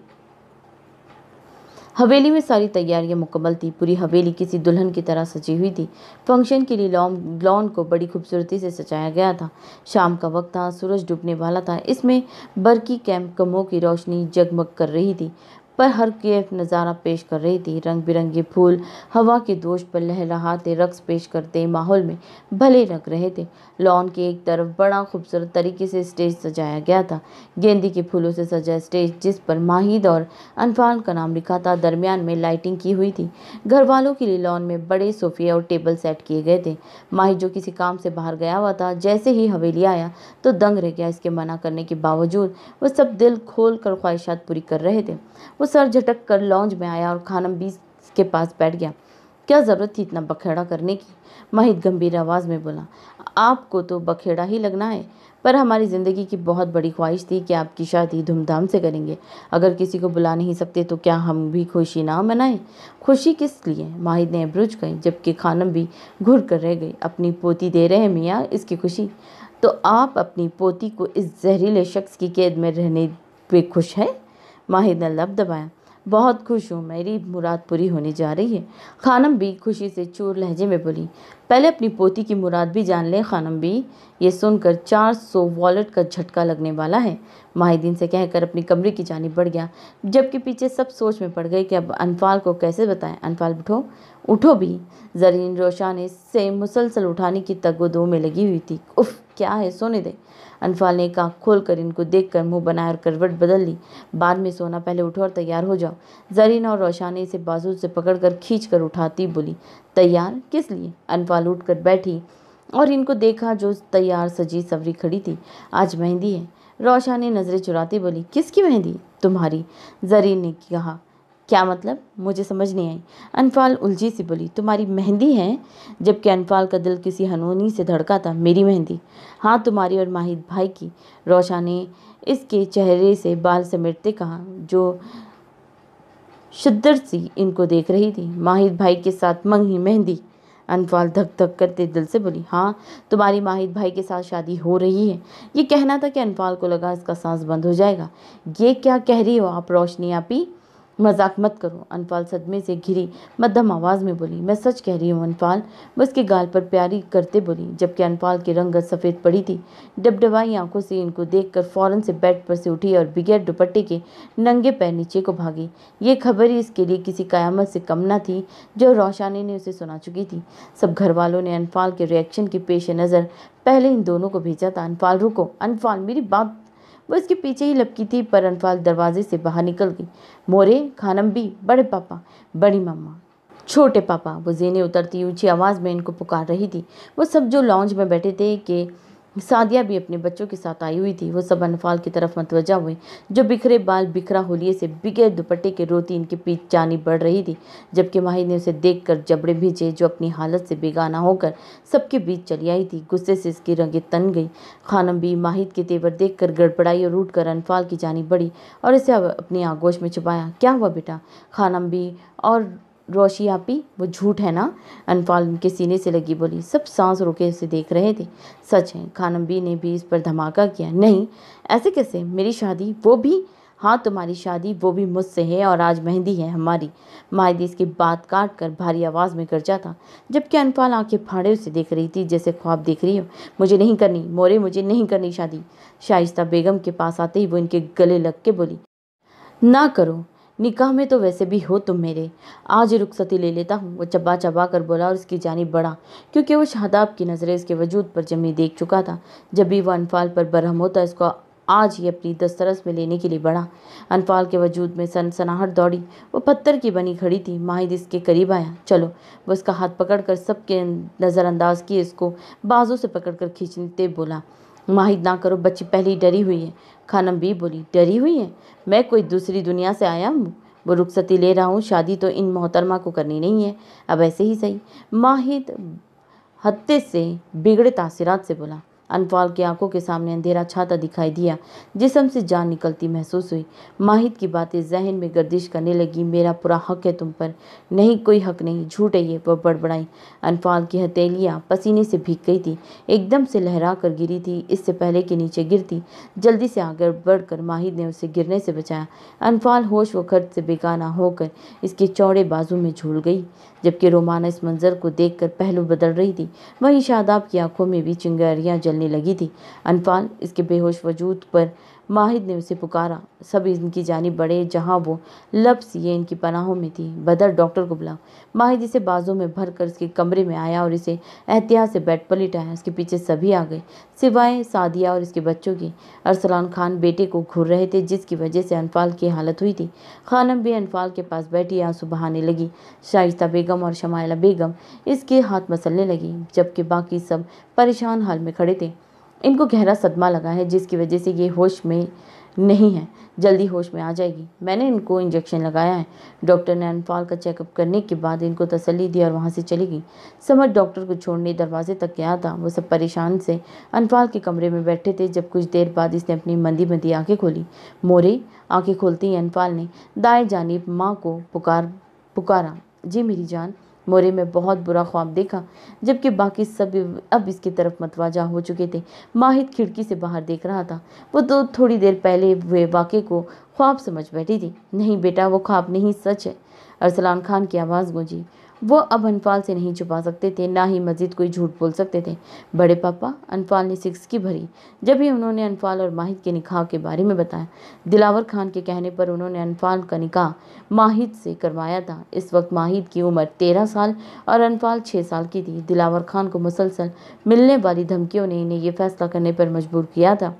हवेली में सारी तैयारियां मुकम्मल थी। पूरी हवेली किसी दुल्हन की तरह सजी हुई थी। फंक्शन के लिए लॉन को बड़ी खूबसूरती से सजाया गया था। शाम का वक्त था, सूरज डूबने वाला था। इसमें बरकी कैम्पकमों की रोशनी जगमग कर रही थी, पर हर कैफ नज़ारा पेश कर रही थी। रंग बिरंगे फूल हवा के दोष पर लहराते रक्स पेश करते माहौल में भले लग रहे थे। लॉन के एक तरफ बड़ा खूबसूरत तरीके से स्टेज सजाया गया था। गेंदे के फूलों से सजा स्टेज, जिस पर माहिद और अनफाल का नाम लिखा था, दरमियान में लाइटिंग की हुई थी। घर वालों के लिए लॉन में बड़े सोफे और टेबल सेट किए गए थे। माहिद, जो किसी काम से बाहर गया हुआ था, जैसे ही हवेली आया तो दंग रह गया। इसके मना करने के बावजूद वह सब दिल खोल कर ख्वाहिशात पूरी कर रहे थे। वो सर झटक कर लॉन्ज में आया और खानम बीस के पास बैठ गया। क्या ज़रूरत थी इतना बखेड़ा करने की? माहिद गंभीर आवाज़ में बोला। आपको तो बखेड़ा ही लगना है, पर हमारी ज़िंदगी की बहुत बड़ी ख्वाहिश थी कि आपकी शादी धूमधाम से करेंगे। अगर किसी को बुला नहीं सकते तो क्या हम भी खुशी ना मनाएं? खुशी किस लिए? माहिद ने अब्रुझ गई, जबकि खानम भी घुर कर रह गई। अपनी पोती दे रहे हैं मियाँ इसकी खुशी, तो आप अपनी पोती को इस जहरीले शख्स की कैद में रहने पे खुश हैं? माहिद ने लब दबाया। बहुत खुश हूँ, मेरी मुराद पूरी होने जा रही है। खानम भी खुशी से चूर लहजे में बोली। पहले अपनी पोती की मुराद भी जान लें खानम भी। ये सुनकर 400 वॉलेट का झटका लगने वाला है। माहिदीन से कहकर अपनी कमरे की जानिब बढ़ गया, जबकि पीछे सब सोच में पड़ गए कि अब अनफाल को कैसे बताएं। अनफाल उठो, उठो भी। जरीन रोशाने से मुसलसल उठाने की तगोदो में लगी हुई थी। उफ, क्या है, सोने दे। अनफाल ने एक आँख खोलकर इनको देखकर मुंह बनाया और करवट बदल ली। बाद में सोना, पहले उठो और तैयार हो जाओ। जरीन और रोशानी इसे बाजू से पकड़कर खींचकर उठाती बोली। तैयार किस लिए? अनफाल उठकर बैठी और इनको देखा, जो तैयार सजी सवरी खड़ी थी। आज मेहंदी है। रोशानी नजरें चुराती बोली। किसकी मेहंदी? तुम्हारी, जरीन ने कहा। क्या मतलब? मुझे समझ नहीं आई। अनफाल उलझी सी बोली। तुम्हारी मेहंदी है? जबकि अनफाल का दिल किसी हनूनी से धड़का था। मेरी मेहंदी? हाँ, तुम्हारी और माहिद भाई की। रोशानी इसके चेहरे से बाल समेटते कहा, जो शिद्दत सी इनको देख रही थी। माहिद भाई के साथ मंगी मेहंदी? अनफाल धक धक करते दिल से बोली। हाँ, तुम्हारी माहिद भाई के साथ शादी हो रही है। ये कहना था कि अनफाल को लगा इसका सांस बंद हो जाएगा। ये क्या कह रही हो आप रोशनी आपी? मजाक मत करो। अनफाल सदमे से घिरी मध्यम आवाज़ में बोली। मैं सच कह रही हूँ अनफाल। वो उसके गाल पर प्यारी करते बोली, जबकि अनफाल की रंगत सफ़ेद पड़ी थी। डबडबाई आंखों से इनको देखकर फौरन से बेड पर से उठी और बगैर दुपट्टे के नंगे पैर नीचे को भागी। ये खबर ही इसके लिए किसी कयामत से कम न थी, जो रोशानी ने उसे सुना चुकी थी। सब घर वालों ने अनफाल के रिएक्शन के पेश नज़र पहले इन दोनों को भेजा था। अनफाल रुको, अनफाल मेरी बात। वो इसके पीछे ही लपकी थी, पर अनफाल दरवाजे से बाहर निकल गई। मोरे, खानम भी, बड़े पापा, बड़ी मम्मा, छोटे पापा। वो ज़ेने उतरती ऊंची आवाज़ में इनको पुकार रही थी। वो सब जो लॉन्ज में बैठे थे कि सादिया भी अपने बच्चों के साथ आई हुई थी, वो सब अनफाल की तरफ मतवजा हुए, जो बिखरे बाल बिखरा होलिये से बिगैर दुपट्टे के रोती इनके पीछे जानी बढ़ रही थी। जबकि माहिद ने उसे देखकर जबड़े भींचे, जो अपनी हालत से बेगाना होकर सबके बीच चली आई थी। गुस्से से इसकी रंगें तन गई। खानम भी माहिद के तेवर देखकर गड़बड़ाई और उठकर अनफाल की जानी बढ़ी और इसे अपनी आगोश में छुपाया। क्या हुआ बेटा? खानम भी और रोशी आपी, वो झूठ है ना? अनफाल उनके सीने से लगी बोली। सब सांस रोके उसे देख रहे थे। सच है। खानम बी ने भी इस पर धमाका किया। नहीं, ऐसे कैसे? मेरी शादी, वो भी हाँ, तुम्हारी शादी वो भी मुझसे है और आज मेहंदी है हमारी। माहिद इसकी बात काट कर भारी आवाज़ में गरजा था, जबकि अनफाल आंखें फाड़े उसे देख रही थी जैसे ख्वाब देख रही हो। मुझे नहीं करनी मोरे, मुझे नहीं करनी शादी। शाइस्ता बेगम के पास आते ही वो इनके गले लग के बोली, ना करो, निकाह में तो वैसे भी हो तुम मेरे, आज रुखसती ले लेता हूँ। वो चबा चबा कर बोला और उसकी जानिब बढ़ा, क्योंकि वो शादाब की नज़रें इसके वजूद पर जमी देख चुका था। जब भी वह अनफाल पर बरहम होता इसको आज ही अपनी दस्तरस में लेने के लिए बढ़ा। अनफाल के वजूद में सनसनाहट दौड़ी। वो पत्थर की बनी खड़ी थी। माहिद इसके करीब आया। चलो। वो उसका हाथ पकड़कर सबके नज़रअंदाज किए इसको बाजू से पकड़कर खींचते बोला, माहिद ना करो, बच्ची पहले ही डरी हुई है। खानम भी बोली, डरी हुई है? मैं कोई दूसरी दुनिया से आया हूँ? वो रुखसती ले रहा हूँ, शादी तो इन मोहतरमा को करनी नहीं है। अब ऐसे ही सही। माहिद हत्ते से बिगड़े तासिरात से बोला। अनफाल की आंखों के सामने अंधेरा छाता दिखाई दिया, जिस्म से जान निकलती महसूस हुई। माहिद की बातें जहन में गर्दिश करने लगी। मेरा पूरा हक है तुम पर। नहीं, कोई हक नहीं, झूठ है ये, वो बड़बड़ाई। अनफाल की हथेलियाँ पसीने से भीग गई थी, एकदम से लहरा कर गिरी थी, इससे पहले कि नीचे गिरती। जल्दी से आगे बढ़कर माहिद ने उसे गिरने से बचाया। अनफाल होश व खर्च से बेगाना होकर इसके चौड़े बाजू में झूल गई, जबकि रोमाना इस मंजर को देखकर पहलू बदल रही थी। वहीं शादाब की आंखों में भी चिंगारियां जलने लगी थी। अनफाल, इसके बेहोश वजूद पर माहिद ने उसे पुकारा। सब इनकी जानिब बढ़े जहां वो लफ्ज़ ये इनकी पनाहों में थी। बदर, डॉक्टर को बुलाओ। माहिद इसे बाजू में भरकर उसके कमरे में आया और इसे एहतियात से बेड पर लिटाया। उसके पीछे सभी आ गए, सिवाय सादिया और इसके बच्चों की। अरसलान खान बेटे को घूर रहे थे, जिसकी वजह से अनफाल की हालत हुई थी। खानम भी अनफाल के पास बैठी आंसू बहाने लगी। शाइस्ता बेगम और शमाइला बेगम इसके हाथ मसलने लगी, जबकि बाकी सब परेशान हाल में खड़े थे। इनको गहरा सदमा लगा है, जिसकी वजह से ये होश में नहीं है। जल्दी होश में आ जाएगी। मैंने इनको इंजेक्शन लगाया है। डॉक्टर ने अनफाल का चेकअप करने के बाद इनको तसल्ली दी और वहाँ से चली गई। समझ डॉक्टर को छोड़ने दरवाजे तक गया था। वो सब परेशान से अनफाल के कमरे में बैठे थे, जब कुछ देर बाद इसने अपनी मंदी मंदी आंखें खोली। मोरे। आंखें खोलती ही अनफाल ने दाएं जानिब माँ को पुकारा। जी मेरी जान। मोरे में बहुत बुरा ख्वाब देखा, जबकि बाकी सब अब इसकी तरफ मतवाजा हो चुके थे। माहिद खिड़की से बाहर देख रहा था। वो तो थोड़ी देर पहले हुए वाक़े को ख्वाब समझ बैठी थी। नहीं बेटा, वो ख्वाब नहीं, सच है। अरसलान खान की आवाज़ गूंजी। वो अब अनफाल से नहीं छुपा सकते थे, ना ही मजीद कोई झूठ बोल सकते थे। बड़े पापा, अनफाल ने सिक्सकी भरी जब भी उन्होंने अनफाल और माहिद के निकाह के बारे में बताया। दिलावर खान के कहने पर उन्होंने अनफाल का निकाह माहिद से करवाया था। इस वक्त माहिद की उम्र 13 साल और अनफाल 6 साल की थी। दिलावर खान को मुसलसल मिलने वाली धमकियों ने इन्हें यह फैसला करने पर मजबूर किया था।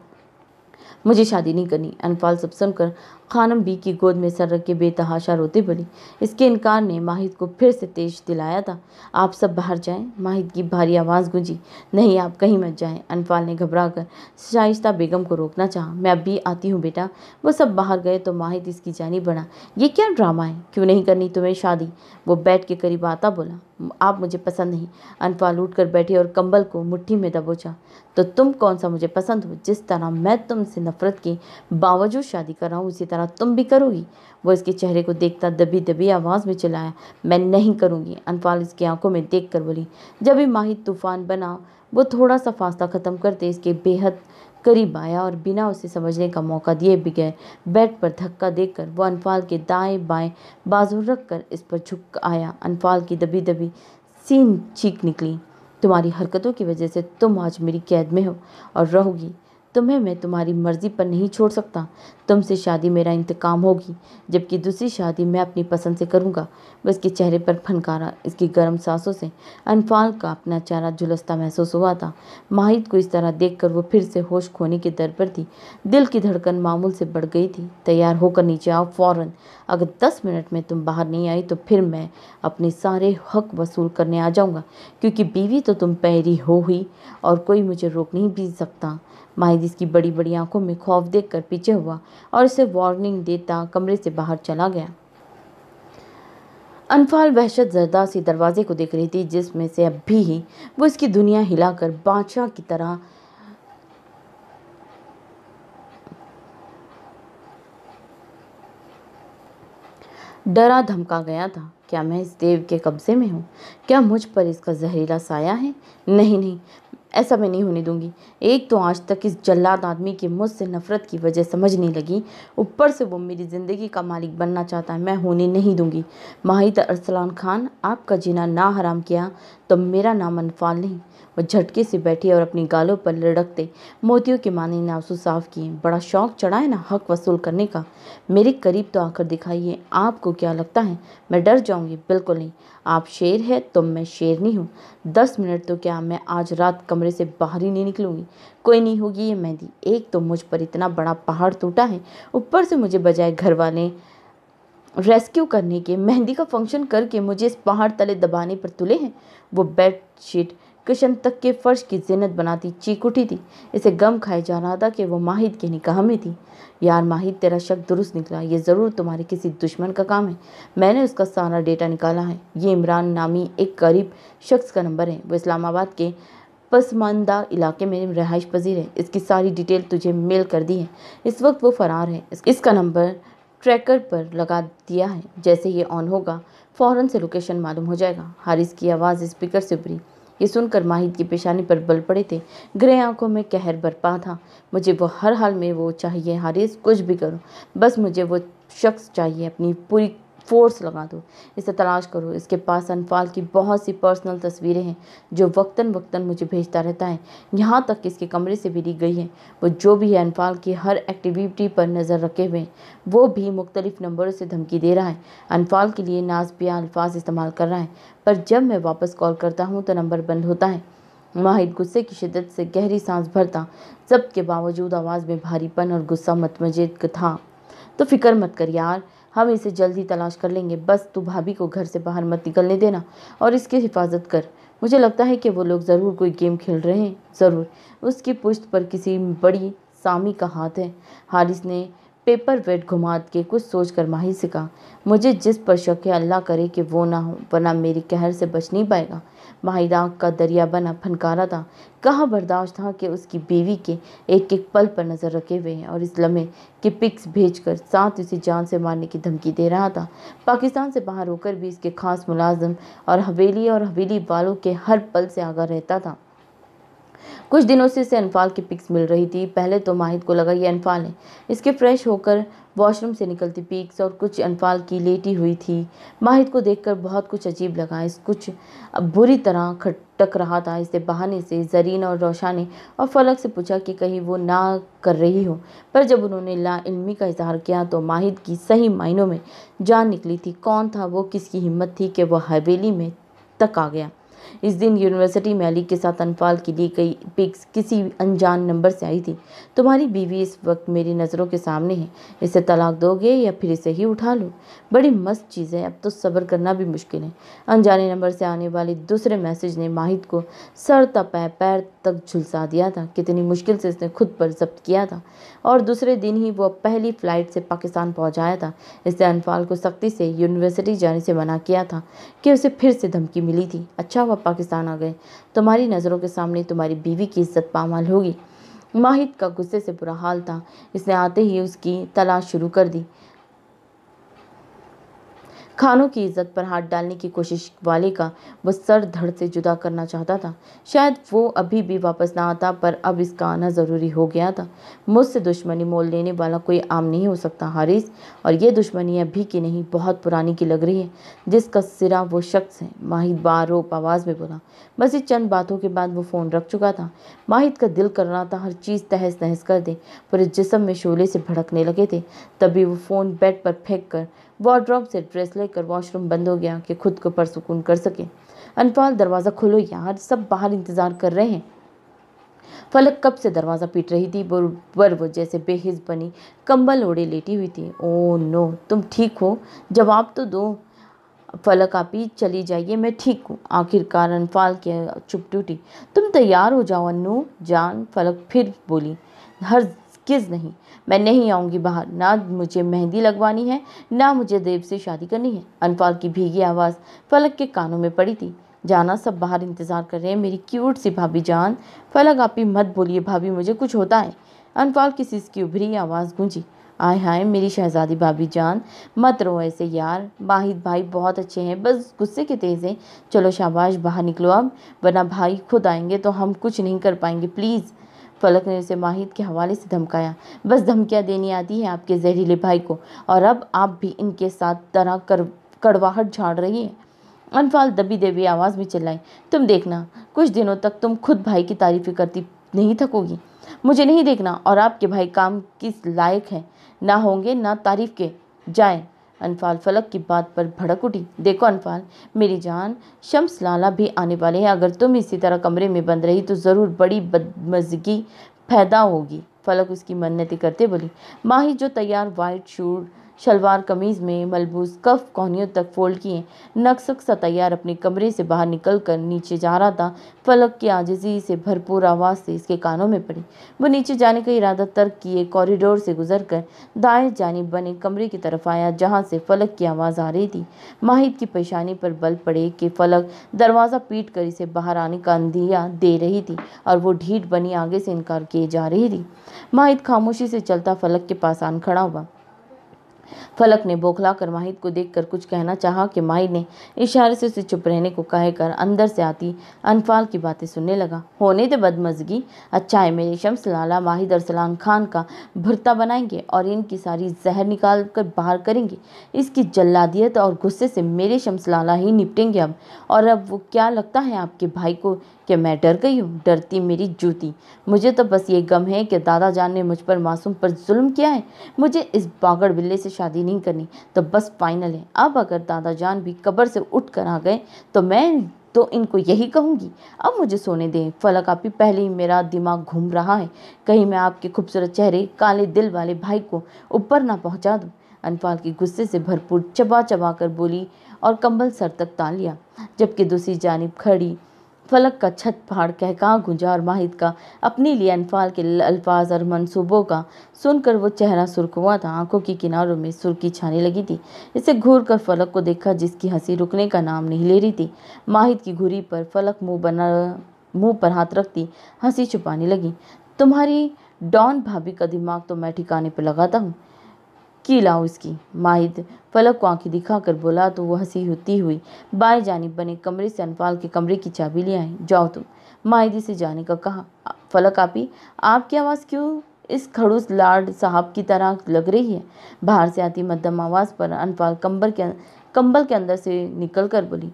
मुझे शादी नहीं करनी। अनफाल सब सुनकर खानम बी की गोद में सर रख के बेतहाशा रोती बोली। इसके इनकार ने माहिद को फिर से तेज दिलाया था। आप सब बाहर जाएं। माहिद की भारी आवाज़ गूंजी। नहीं, आप कहीं मत जाएं। अनफाल ने घबराकर शाइस्ता बेगम को रोकना चाहा। मैं अभी आती हूँ बेटा। वो सब बाहर गए तो माहिद इसकी जानिब बढ़ा। ये क्या ड्रामा है? क्यों नहीं करनी तुम्हें शादी? वो बेड के करीब आता बोला। आप मुझे पसंद नहीं। अनफाल उठ कर बैठी और कंबल को मुट्ठी में दबोचा। तो तुम कौन सा मुझे पसंद हो? जिस तरह मैं तुमसे नफरत के बावजूद शादी कर रहा हूँ, उसी तरह तुम भी करोगी? वो इसके चेहरे को देखता दबी दबी आवाज़ में चिल्लाया। मैं नहीं करूँगी। अनफाल इसकी आंखों में देख कर बोली। जब भी माहिद तूफान बना, वो थोड़ा सा फासला ख़त्म करते इसके बेहद करीब आया और बिना उसे समझने का मौका दिए बगैर बेड पर धक्का देकर वो अनफाल के दाएं बाएं बाजू रख कर इस पर झुक आया। अनफाल की दबी दबी सीन चीख निकली। तुम्हारी हरकतों की वजह से तुम आज मेरी कैद में हो और रहोगी। तुम्हें मैं तुम्हारी मर्जी पर नहीं छोड़ सकता। तुमसे शादी मेरा इंतकाम होगी, जबकि दूसरी शादी मैं अपनी पसंद से करूँगा। वो इसके चेहरे पर फनकारा। इसकी गर्म सांसों से अनफाल का अपना चेहरा झुलसता महसूस हुआ था। माहिद को इस तरह देखकर वो फिर से होश खोने के दर पर थी। दिल की धड़कन मामूल से बढ़ गई थी। तैयार होकर नीचे आओ फौरन। अगर 10 मिनट में तुम बाहर नहीं आई तो फिर मैं अपने सारे हक वसूल करने आ जाऊँगा, क्योंकि बीवी तो तुम पैरी हो हुई और कोई मुझे रोक नहीं भी सकता। माहिद इसकी बड़ी बड़ी आंखों में खौफ देखकर पीछे हुआ और इसे वार्निंग देता कमरे से बाहर चला गया। अनफाल वहशत ज़रदा सी दरवाजे को देख रही थी, जिसमें से अब भी वो इसकी दुनिया हिलाकर बादशाह की तरह डरा धमका गया था। क्या मैं इस देव के कब्जे में हूँ? क्या मुझ पर इसका जहरीला साया है? नहीं नहीं, ऐसा मैं नहीं होने दूंगी। एक तो आज तक इस जल्लाद आदमी की मुझसे नफरत की वजह समझ नहीं लगी, ऊपर से वो मेरी ज़िंदगी का मालिक बनना चाहता है। मैं होने नहीं दूंगी। माहिद अरसलान खान, आपका जीना ना हराम किया तो मेरा नाम अनफाल नहीं। वो झटके से बैठी और अपनी गालों पर लुढ़कते मोतियों के माने आंसू साफ किए। बड़ा शौक चढ़ा है ना हक वसूल करने का। मेरे करीब तो आकर दिखाइए। आपको क्या लगता है मैं डर जाऊंगी? बिल्कुल नहीं। आप शेर है तो मैं शेरनी हूँ। 10 मिनट तो क्या, मैं आज रात कमरे से बाहर ही नहीं निकलूंगी। कोई नहीं होगी ये मेहंदी। एक तो मुझ पर इतना बड़ा पहाड़ टूटा है, ऊपर से मुझे बजाय घर वाले रेस्क्यू करने के, मेहंदी का फंक्शन करके मुझे इस पहाड़ तले दबाने पर तुले हैं। वो बेडशीट कुशन तक के फर्श की जिन्नत बनाती चीख उठी थी। इसे गम खाए जा रहा था कि वो माहिद के निकाह में थी। यार माहिद, तेरा शक दुरुस्त निकला। ये ज़रूर तुम्हारे किसी दुश्मन का काम है। मैंने उसका सारा डेटा निकाला है। ये इमरान नामी एक गरीब शख्स का नंबर है। वो इस्लामाबाद के पसमानदा इलाके में रहाइश पजीर है। इसकी सारी डिटेल तुझे मेल कर दी है। इस वक्त वो फरार है। इसका नंबर ट्रैकर पर लगा दिया है। जैसे ये ऑन होगा फ़ौरन से लोकेशन मालूम हो जाएगा। हारिस की आवाज़ स्पीकर से उभरी। ये सुनकर माहिद की पेशानी पर बल पड़े थे। ग्रे आंखों में कहर बरपा था। मुझे वो हर हाल में वो चाहिए हारिस, कुछ भी करो, बस मुझे वो शख्स चाहिए। अपनी पूरी फोर्स लगा दो, इसे तलाश करो। इसके पास अनफाल की बहुत सी पर्सनल तस्वीरें हैं जो वक्तन वक्तन मुझे भेजता रहता है। यहाँ तक इसके कमरे से भी ली गई है। वो जो भी है अनफाल की हर एक्टिविटी पर नज़र रखे हुए। वो भी मुख्तलिफ नंबरों से धमकी दे रहा है। अनफाल के लिए नाज़बिया अल्फाज इस्तेमाल कर रहा है, पर जब मैं वापस कॉल करता हूँ तो नंबर बंद होता है। माहिद गुस्से की शिद्दत से गहरी सांस भरता, जब्त के बावजूद आवाज़ में भारीपन और गुस्सा मतमजिद था। तो फिक्र मत कर यार, हम इसे जल्दी तलाश कर लेंगे। बस तू भाभी को घर से बाहर मत निकलने देना और इसकी हिफाजत कर। मुझे लगता है कि वो लोग ज़रूर कोई गेम खेल रहे हैं। ज़रूर उसकी पुश्त पर किसी बड़ी सामी का हाथ है। हारिस ने पेपर वेट घुमा के कुछ सोचकर माहिर से कहा, मुझे जिस पर शक है अल्लाह करे कि वो ना हो, वरना मेरी कहर से बच नहीं पाएगा। माहिर आँख का दरिया बना फनकारा था। कहाँ बर्दाश्त था कि उसकी बीवी के एक एक पल पर नज़र रखे हुए हैं और इस लम्हे की पिक्स भेजकर साथ उसे जान से मारने की धमकी दे रहा था। पाकिस्तान से बाहर होकर भी इसके खास मुलाजिम और हवेली वालों के हर पल से आगाह रहता था। कुछ दिनों से इसे अनफाल की पिक्स मिल रही थी। पहले तो माहिद को लगा ये अनफाल है। इसके फ्रेश होकर वॉशरूम से निकलती पिक्स और कुछ अनफाल की लेटी हुई थी। माहिद को देखकर बहुत कुछ अजीब लगा। इस कुछ बुरी तरह खटक रहा था। इसे बहाने से जरीन और रोशानी और फलक से पूछा कि कहीं वो ना कर रही हो, पर जब उन्होंने ला इल्मी का इजहार किया तो माहिद की सही मायनों में जान निकली थी। कौन था वो, किसकी हिम्मत थी कि वह हवेली में तक आ गया। इस दिन यूनिवर्सिटी में अली के साथ अनफाल की ली गई पिक्स किसी अनजान नंबर से आई थी। तुम्हारी बीवी इस वक्त मेरी नज़रों के सामने है। इसे तलाक दोगे या फिर इसे ही उठा लो? बड़ी मस्त चीज़ है, अब तो सब्र करना भी मुश्किल है। अनजाने नंबर से आने वाले दूसरे मैसेज ने माहिद को सर तपै पैर तक झुलसा दिया था। कितनी मुश्किल से इसने खुद पर जब्त किया था और दूसरे दिन ही वो पहली फ़्लाइट से पाकिस्तान पहुँच आया था। इसने अनफाल को सख्ती से यूनिवर्सिटी जाने से मना किया था कि उसे फिर से धमकी मिली थी। अच्छा हुआ पाकिस्तान आ गए। तुम्हारी नज़रों के सामने तुम्हारी बीवी की इज्जत पामाल होगी। माहिद का गुस्से से बुरा हाल था। इसने आते ही उसकी तलाश शुरू कर दी। खानों की इज्जत पर हाथ डालने की कोशिश वाले का वो सर धड़ से जुदा करना चाहता था। शायद वो अभी भी वापस ना आता, पर अब इसका आना ज़रूरी हो गया था। मुझसे दुश्मनी मोल लेने वाला कोई आम नहीं हो सकता हारिस, और ये दुश्मनी अभी की नहीं, बहुत पुरानी की लग रही है। जिसका सिरा वो शख्स है। माहिद बारोप आवाज़ में बोला। बस इस चंद बातों के बाद वो फ़ोन रख चुका था। माहिद का दिल कर रहा था हर चीज़ तहस नहस कर दे। पूरे जिस्म में शोले से भड़कने लगे थे। तभी वो फ़ोन बेड पर फेंक कर वार्डरोब से ड्रेस लेकर वॉशरूम बंद हो गया कि खुद को परसुकून कर सके। अनफाल, दरवाज़ा खोलो यार, सब बाहर इंतज़ार कर रहे हैं। फलक कब से दरवाज़ा पीट रही थी, पर वो जैसे बेहिस बनी कंबल ओढ़े लेटी हुई थी। ओह नो, तुम ठीक हो? जवाब तो दो। फलक आपी, चली जाइए, मैं ठीक हूँ। आखिरकार अनफाल की चुप टूटी। तुम तैयार हो जाओ अन्नू जान, फलक फिर बोली। हरगिज़ नहीं, मैं नहीं आऊँगी बाहर। ना मुझे मेहंदी लगवानी है, ना मुझे देव से शादी करनी है। अनफाल की भीगी आवाज़ फलक के कानों में पड़ी थी। जाना, सब बाहर इंतज़ार कर रहे हैं, मेरी क्यूट सी भाभी जान। फलक आपी मत बोलिए भाभी, मुझे कुछ होता है। अनफाल की सिसकी उभरी आवाज़ गूंजी। आय हाय मेरी शहजादी भाभी जान, मत रो ऐसे यार, माहिद भाई बहुत अच्छे हैं, बस गुस्से के तेज हैं। चलो शाबाश, बाहर निकलो अब, वरना भाई खुद आएंगे तो हम कुछ नहीं कर पाएंगे, प्लीज़। फलक ने उसे माहिद के हवाले से धमकाया। बस धमकियाँ देनी आती है आपके जहरीले भाई को, और अब आप भी इनके साथ तरह कड़वाहट झाड़ रही है। अनफाल दबी देवी आवाज़ में चिल्लाई, तुम देखना, कुछ दिनों तक तुम खुद भाई की तारीफें करती नहीं थकोगी। मुझे नहीं देखना, और आपके भाई काम किस लायक है, ना होंगे ना तारीफ के। जाए। अनफाल फलक की बात पर भड़क उठी। देखो अनफाल मेरी जान, शम्स लाला भी आने वाले हैं, अगर तुम इसी तरह कमरे में बंद रही तो ज़रूर बड़ी बदमज़गी पैदा होगी। फलक उसकी मन्नतें करते बोली। माही जो तैयार वाइट शूट शलवार कमीज़ में मलबूस कफ कोहनियों तक फोल्ड किए नक्सक सा तैयार अपने कमरे से बाहर निकलकर नीचे जा रहा था, फलक की आजिज़ी से भरपूर आवाज़ से इसके कानों में पड़ी। वो नीचे जाने का इरादा तर्क किए कॉरिडोर से गुजरकर दाएं जानिब बने कमरे की तरफ आया, जहां से फलक की आवाज़ आ रही थी। माहिद की पेशानी पर बल पड़े कि फलक दरवाज़ा पीट कर इसे बाहर आने का अंदिया दे रही थी, और वो ढीठ बनी आगे से इनकार किए जा रही थी। माहिद खामोशी से चलता फलक के पास आन खड़ा हुआ। फलक ने बौखला कर माहिद को देखकर कुछ कहना चाहा कि माहिद ने इशारे से उसे चुप रहने को कहकर अंदर से आती अनफाल की बातें सुनने लगा। होने दे बदमज़गी, अच्छा है मेरे शम्स लाला माहिद अरसलान खान का भुर्ता बनाएंगे और इनकी सारी जहर निकाल कर बाहर करेंगे। इसकी जल्लादियत और गुस्से से मेरे शम्स लाला ही निपटेंगे अब। और अब वो क्या लगता है आपके भाई को कि मैं डर गई हूँ? डरती मेरी जूती। मुझे तो बस ये गम है कि दादा जान ने मुझ पर मासूम पर जुल्म किया है। मुझे इस बागड़ बिल्ले से शादी नहीं करनी, तो बस फाइनल है। अब अगर दादा जान भी कब्र से उठ कर आ गए तो मैं तो इनको यही कहूँगी, अब मुझे सोने दें। फलक आपी, पहले ही मेरा दिमाग घूम रहा है, कहीं मैं आपके खूबसूरत चेहरे काले दिल वाले भाई को ऊपर ना पहुँचा दूँ। अनफाल की गुस्से से भरपूर चबा चबा कर बोली और कंबल सर तक तान लिया, जबकि दूसरी जानिब खड़ी फलक का छत पहाड़ कहका गूंजा, और माहिद का अपने लिए अनफाल के अल्फाज और मंसूबों का सुनकर वो चेहरा सुर्ख हुआ था, आंखों की किनारों में सुर्खी छाने लगी थी। इसे घूर कर फलक को देखा, जिसकी हंसी रुकने का नाम नहीं ले रही थी। माहिद की घुरी पर फलक मुंह पर हाथ रखती हंसी छुपाने लगी। तुम्हारी डॉन भाभी का दिमाग तो मैं ठिकाने पर लगाता हूँ, की लाओ इसकी। माहिद फलक को आंखें दिखाकर बोला तो वो हंसी होती हुई बाएं जानिब बने कमरे से अनफाल के कमरे की चाबी ले आई। जाओ तुम। माहिद से जाने का कहा। फलक आपी, आपकी आवाज़ क्यों इस खड़ूस लाड साहब की तरह लग रही है? बाहर से आती मध्यम आवाज़ पर अनफाल कंबल के अंदर से निकल कर बोली।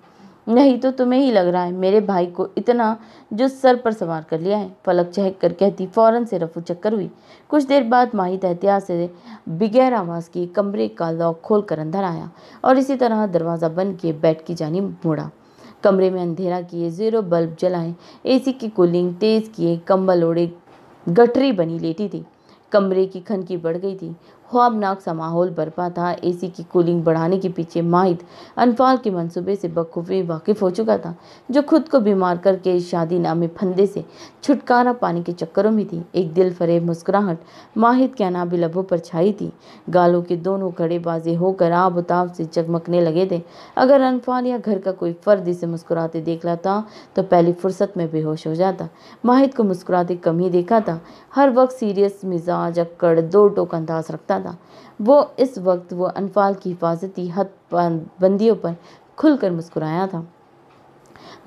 नहीं तो तुम्हें ही लग रहा है मेरे भाई को इतना जो सर पर सवार कर लिया है। फलक चहक कर कहती फौरन से रफू चक्कर हुई। कुछ देर बाद माहिद एहतियात से बगैर आवाज़ की कमरे का लॉक खोल कर अंदर आया और इसी तरह दरवाज़ा बंद किए बेड की जानिब मुड़ा। कमरे में अंधेरा किए, ज़ीरो बल्ब जलाए, एसी की कूलिंग तेज़ किए, कंबल ओढ़े गठरी बनी लेटी थी। कमरे की खनकी बढ़ गई थी, ख्वाबनाक सा माहौल बरपा था। एसी की कूलिंग बढ़ाने के पीछे माहिद अनफाल के मंसूबे से बखूबी वाकिफ हो चुका था, जो खुद को बीमार करके इस शादी नामे फंदे से छुटकारा पाने के चक्करों में थी। एक दिल फरेब मुस्कुराहट माहिद के अनाबी लबों पर छाई थी। गालों के दोनों खड़े बाजे होकर आब उताब से चमकने लगे थे। अगर अनफाल या घर का कोई फर्द इसे मुस्कुराते देख लाता तो पहली फुर्सत में बेहोश हो जाता। माहिद को मुस्कुराते कम ही देखा था। हर वक्त सीरियस मिजाज, अक्कड़, दो टोक अंदाज रखता था। वो इस वक्त वो अनफाल की हिफाजती हद बंदियों पर खुलकर मुस्कुराया था।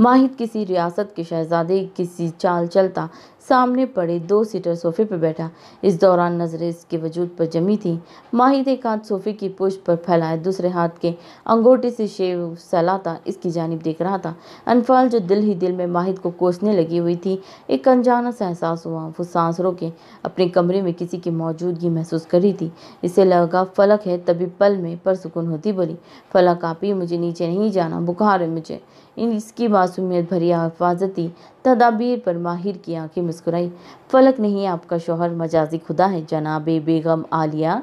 माहिद किसी रियासत के शहजादे किसी चाल चलता सामने पड़े 2 सीटर सोफे पर बैठा। इस दौरान नजरें इसके वजूद पर जमी थी। माहिद एक हाथ सोफे की पुष्ट पर फैलाए दूसरे हाथ के अंगूठे से शेव सलाता इसकी जानिब देख रहा था। अनफाल जो दिल ही दिल में माहिद को कोसने लगी हुई थी, एक अनजाना सा एहसास हुआ। वो सांस रोके अपने कमरे में किसी की मौजूदगी महसूस कर रही थी। इसे लगा फलक है, तभी पल में परसुकून होती बोली, फलक आपी, मुझे नीचे नहीं जाना, बुखार है मुझे। इसकी मासूमियत भरी हिफाजती तदाबीर पर माहिर की आंखें मुस्कुराई। फलक नहीं, आपका शौहर मजाजी खुदा है जनाबे बेगम आलिया।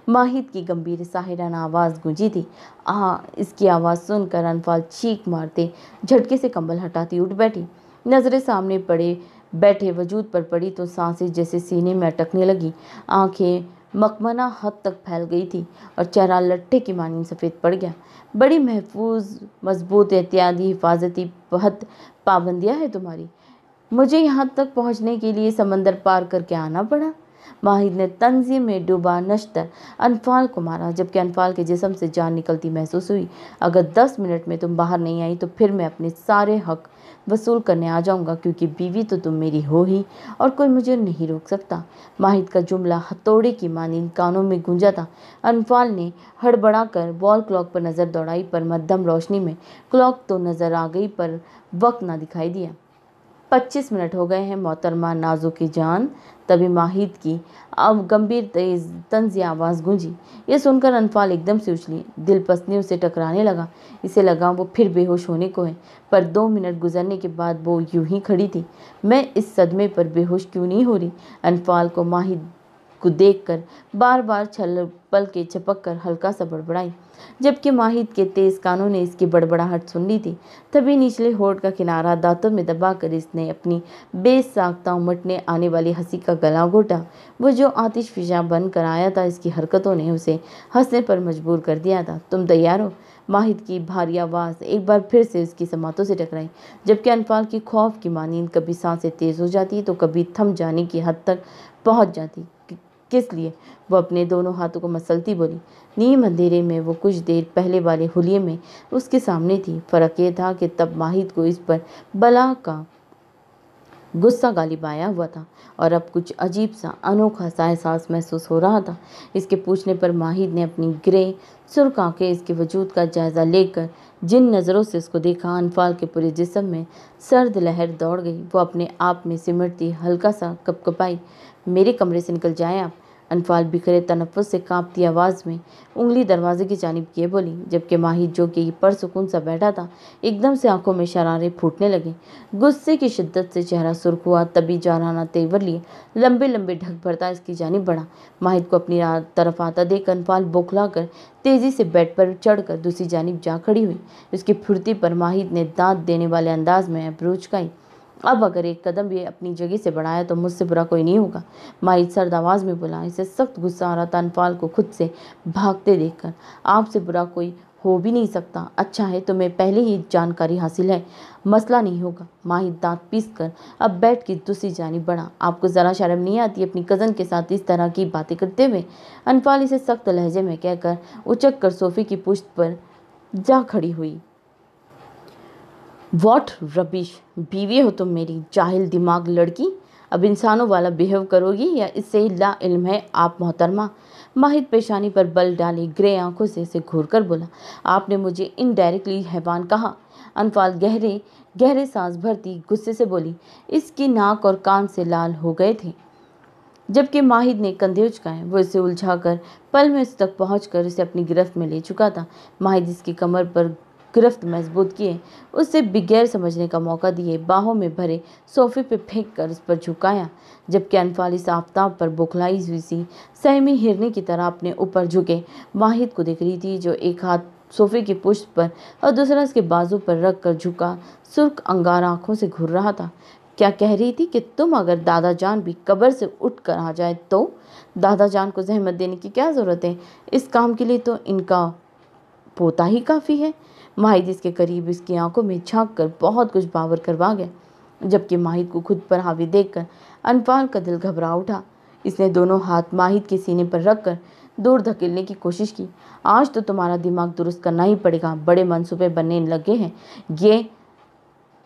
माहिद की गंभीर साहिराना आवाज़ गूंजी थी। इसकी आवाज़ सुनकर अनफाल चीख मारते झटके से कंबल हटाती उठ बैठी। नजरें सामने पड़े बैठे वजूद पर पड़ी तो सांसें जैसे सीने में अटकने लगी। आंखें मकमना हद तक फैल गई थी और चेहरा लट्ठे की मानी सफ़ेद पड़ गया। बड़ी महफूज, मजबूत, एहतियाती, हिफाजती पाबंदियाँ है तुम्हारी। मुझे यहाँ तक पहुँचने के लिए समंदर पार करके आना पड़ा। माहिद ने तंजीम में डूबा नश्तर अनफाल को मारा, जबकि अनफाल के जिस्म से जान निकलती महसूस हुई। अगर 10 मिनट में तुम बाहर नहीं आई तो फिर मैं अपने सारे हक वसूल करने आ जाऊंगा, क्योंकि बीवी तो तुम मेरी हो ही और कोई मुझे नहीं रोक सकता। माहिद का जुमला हथौड़े की मानींद कानों में गूंजा था। अनफाल ने हड़बड़ा कर वॉल क्लॉक पर नज़र दौड़ाई, पर मध्यम रोशनी में क्लॉक तो नज़र आ गई पर वक्त ना दिखाई दिया। 25 मिनट हो गए हैं मोहतरमा नाजुकी जान। तभी माहिद की अब गंभीर तेज तंज़ी आवाज़ गूंजी। ये सुनकर अनफाल एकदम से उछली, दिल पसनी उसे टकराने लगा। इसे लगा वो फिर बेहोश होने को है, पर 2 मिनट गुजरने के बाद वो यूं ही खड़ी थी। मैं इस सदमे पर बेहोश क्यों नहीं हो रही? अनफाल को माहिद को देखकर बार बार छल पल के झपक कर हल्का सा बड़बड़ाई, जबकि माहिद के तेज कानों ने इसकी बड़बड़ाहट सुन ली थी। तभी निचले होठ का किनारा दांतों में दबाकर इसने अपनी बेसाख्ता उमटने आने वाली हंसी का गला घोटा। वो जो आतिशफिजा बनकर आया था, इसकी हरकतों ने उसे हंसने पर मजबूर कर दिया था। तुम तैयार हो? माहिद की भारी आवाज़ एक बार फिर से उसकी समातों से टकराई, जबकि अनफाल की खौफ की मानींद कभी सांसें तेज हो जाती तो कभी थम जाने की हद तक पहुंच जाती। किस लिए? वो अपने दोनों हाथों को मसलती बोली। नीम अंधेरे में वो कुछ देर पहले वाले हुलिये में उसके सामने थी। फर्क ये था कि तब माहिद को इस पर बला का गुस्सा गालिब आया हुआ था और अब कुछ अजीब सा अनोखा सा एहसास महसूस हो रहा था। इसके पूछने पर माहिद ने अपनी ग्रे सुर्ख आंखें इसके वजूद का जायजा लेकर जिन नज़रों से उसको देखा, अनफाल के पूरे जिस्म में सर्द लहर दौड़ गई। वो अपने आप में सिमटती हल्का सा कपकपाई। मेरे कमरे से निकल जाए आप। अनफाल बिखरे तनफ़्फ़ुस से कांपती आवाज़ में उंगली दरवाजे की जानिब किए बोली, जबकि माहिद जो कि परसुकून सा बैठा था, एकदम से आंखों में शरारे फूटने लगे। गुस्से की शिद्दत से चेहरा सुर्ख हुआ। तभी जाराना तेवर लिए लंबे लंबे ढक भरता इसकी जानिब बढ़ा। माहिद को अपनी तरफ आता देख अनफाल बौखला कर तेजी से बेड पर चढ़कर दूसरी जानिब जा खड़ी हुई। उसकी फुर्ती पर माहिद ने दांत देने वाले अंदाज में अब्रू उचकाई। अब अगर एक कदम भी अपनी जगह से बढ़ाया तो मुझसे बुरा कोई नहीं होगा, माहिद सर्द आवाज़ में बोला। इसे सख्त गुस्सा आ रहा था अनफाल को खुद से भागते देखकर। आपसे बुरा कोई हो भी नहीं सकता। अच्छा है तुम्हें पहले ही जानकारी हासिल है, मसला नहीं होगा। माहिद दांत पीस कर अब बेड की दूसरी जानिब बढ़ा। आपको ज़रा शर्म नहीं आती अपनी कज़न के साथ इस तरह की बातें करते हुए? अनफाल इसे सख्त लहजे में कहकर उचक कर सोफे की पुश्त पर जा खड़ी हुई। वॉट रबिश, बीवी हो तुम मेरी, जाहिल दिमाग लड़की। अब इंसानों वाला बिहेव करोगी या इससे ला इल्म है आप मोहतरमा? माहिद पेशानी पर बल डाली ग्रे आंखों से इसे घूर कर बोला। आपने मुझे इनडायरेक्टली हैवान कहा। अनफाल गहरे गहरे सांस भरती गुस्से से बोली। इसकी नाक और कान से लाल हो गए थे, जबकि माहिद ने कंधे उचकाए। वो इसे उलझाकर पल में उस तक पहुंचकर इसे अपनी गिरफ्त में ले चुका था। माहिद इसकी कमर पर गिरफ्त मजबूत किए उसे बगैर समझने का मौका दिए बाहों में भरे सोफे पे फेंक कर उस पर झुकाया, जबकि अनफाल इस आफताब पर बौखलाई हुई सी सहमी हिरनी की तरह अपने ऊपर झुके माहिद को देख रही थी, जो एक हाथ सोफे की पुश्त पर और दूसरा उसके बाजू पर रख कर झुका सुर्ख अंगार आंखों से घूर रहा था। क्या कह रही थी कि तुम अगर दादा जान भी कब्र से उठ कर आ जाए तो? दादा जान को जहमत देने की क्या ज़रूरत है? इस काम के लिए तो इनका पोता ही काफ़ी है। माहिद इसके करीब इसकी आंखों में झांक कर बहुत कुछ बावर करवा गया, जबकि माहिद को खुद पर हावी देखकर अनफाल का दिल घबरा उठा। इसने दोनों हाथ माहिद के सीने पर रखकर दूर धकेलने की कोशिश की। आज तो तुम्हारा दिमाग दुरुस्त करना ही पड़ेगा, बड़े मंसूबे बनने लगे हैं ये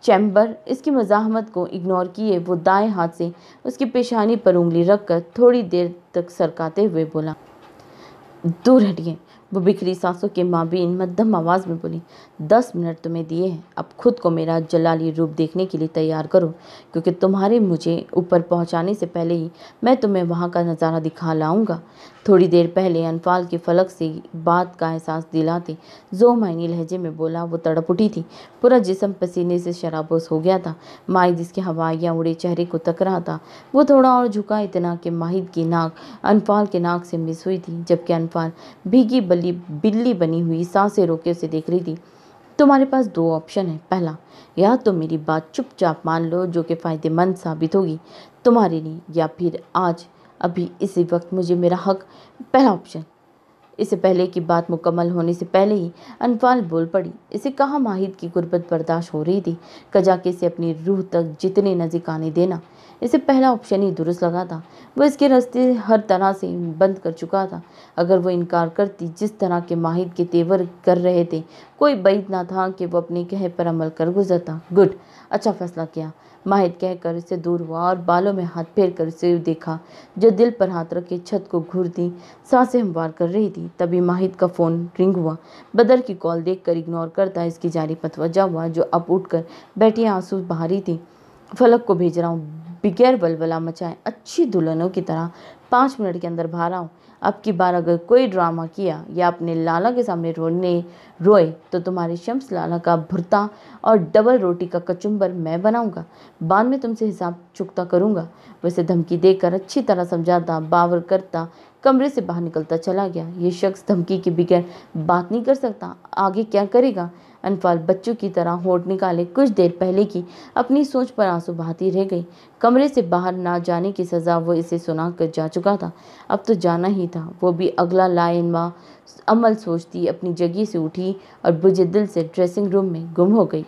चैम्बर। इसकी मज़ाहमत को इग्नोर किए वो दाएं हाथ से उसकी पेशानी पर उंगली रखकर थोड़ी देर तक सरकाते हुए बोला, दूर हटिए। वो बिखरी सांसों के माबीन मध्यम आवाज़ में बोली, 10 मिनट तुम्हें दिए हैं, अब खुद को मेरा जलाली रूप देखने के लिए तैयार करो, क्योंकि तुम्हारे मुझे ऊपर पहुंचाने से पहले ही मैं तुम्हें वहां का नज़ारा दिखा लाऊंगा। थोड़ी देर पहले अनफाल के फलक से बात का एहसास दिलाते जो मायनी लहजे में बोला वो तड़प उठी थी। पूरा जिस्म पसीने से शराबोश हो गया था। माहिद इसके हवाइयाँ उड़े चेहरे को तक रहा था। वो थोड़ा और झुका, इतना कि माहिद की नाक अनफाल के नाक से मिस हुई थी, जबकि अनफाल भीगी बिल्ली बनी हुई सांसें रोके उसे देख रही थी। तुम्हारे पास 2 ऑप्शन है। पहला, या तो मेरी बात चुपचाप मान लो, जो कि फ़ायदेमंद साबित होगी तुम्हारे लिए, या फिर आज अभी इसी वक्त मुझे मेरा हक। पहला ऑप्शन, इससे पहले कि बात मुकम्मल होने से पहले ही अनफाल बोल पड़ी। इसे कहाँ माहिद की गुर्बत बर्दाश्त हो रही थी। कजा के इसे अपनी रूह तक जितने नज़दीक आने देना, इसे पहला ऑप्शन ही दुरुस्त लगा था। वो इसके रास्ते हर तरह से बंद कर चुका था। अगर वो इनकार करती, जिस तरह के माहिद के तेवर कर रहे थे, कोई बैद ना था कि वो अपने कहे पर अमल कर गुजरता। गुड, अच्छा फैसला किया, माहिद कहकर इससे दूर हुआ और बालों में हाथ फेर कर उसे देखा, जो दिल पर हाथ रखे छत को घूरती सांसें हमवार कर रही थी। तभी माहिद का फ़ोन रिंग हुआ। बदर की कॉल देखकर इग्नोर करता इसकी जारी मतवजा हुआ, जो अब उठकर बैठी आंसू बहा रही थी। फलक को भेज रहा हूँ, बगैर बलबला मचाए अच्छी दुल्हनों की तरह 5 मिनट के अंदर बाहर आऊँ। अब की बार अगर कोई ड्रामा किया या अपने लाला के सामने रोए तो तुम्हारे शम्स लाला का भुर्ता और डबल रोटी का कचुम्बर मैं बनाऊंगा। बाद में तुमसे हिसाब चुकता करूंगा। वैसे धमकी देकर अच्छी तरह समझाता, बावर करता कमरे से बाहर निकलता चला गया। ये शख्स धमकी के बगैर बात नहीं कर सकता। आगे क्या करेगा? अनफाल बच्चों की तरह होठ निकाले कुछ देर पहले की अपनी सोच पर आंसू बहाती रह गई। कमरे से बाहर ना जाने की सज़ा वो इसे सुना कर जा चुका था। अब तो जाना ही था। वो भी अगला लाइनवा अमल सोचती अपनी जगह से उठी और बुझे दिल से ड्रेसिंग रूम में गुम हो गई।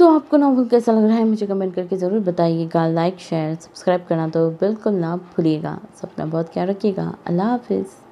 आपको नॉवल कैसा लग रहा है मुझे कमेंट करके ज़रूर बताइएगा। लाइक शेयर सब्सक्राइब करना तो बिल्कुल ना भूलिएगा। अपना बहुत ख्याल रखिएगा। अल्लाह हाफिज़।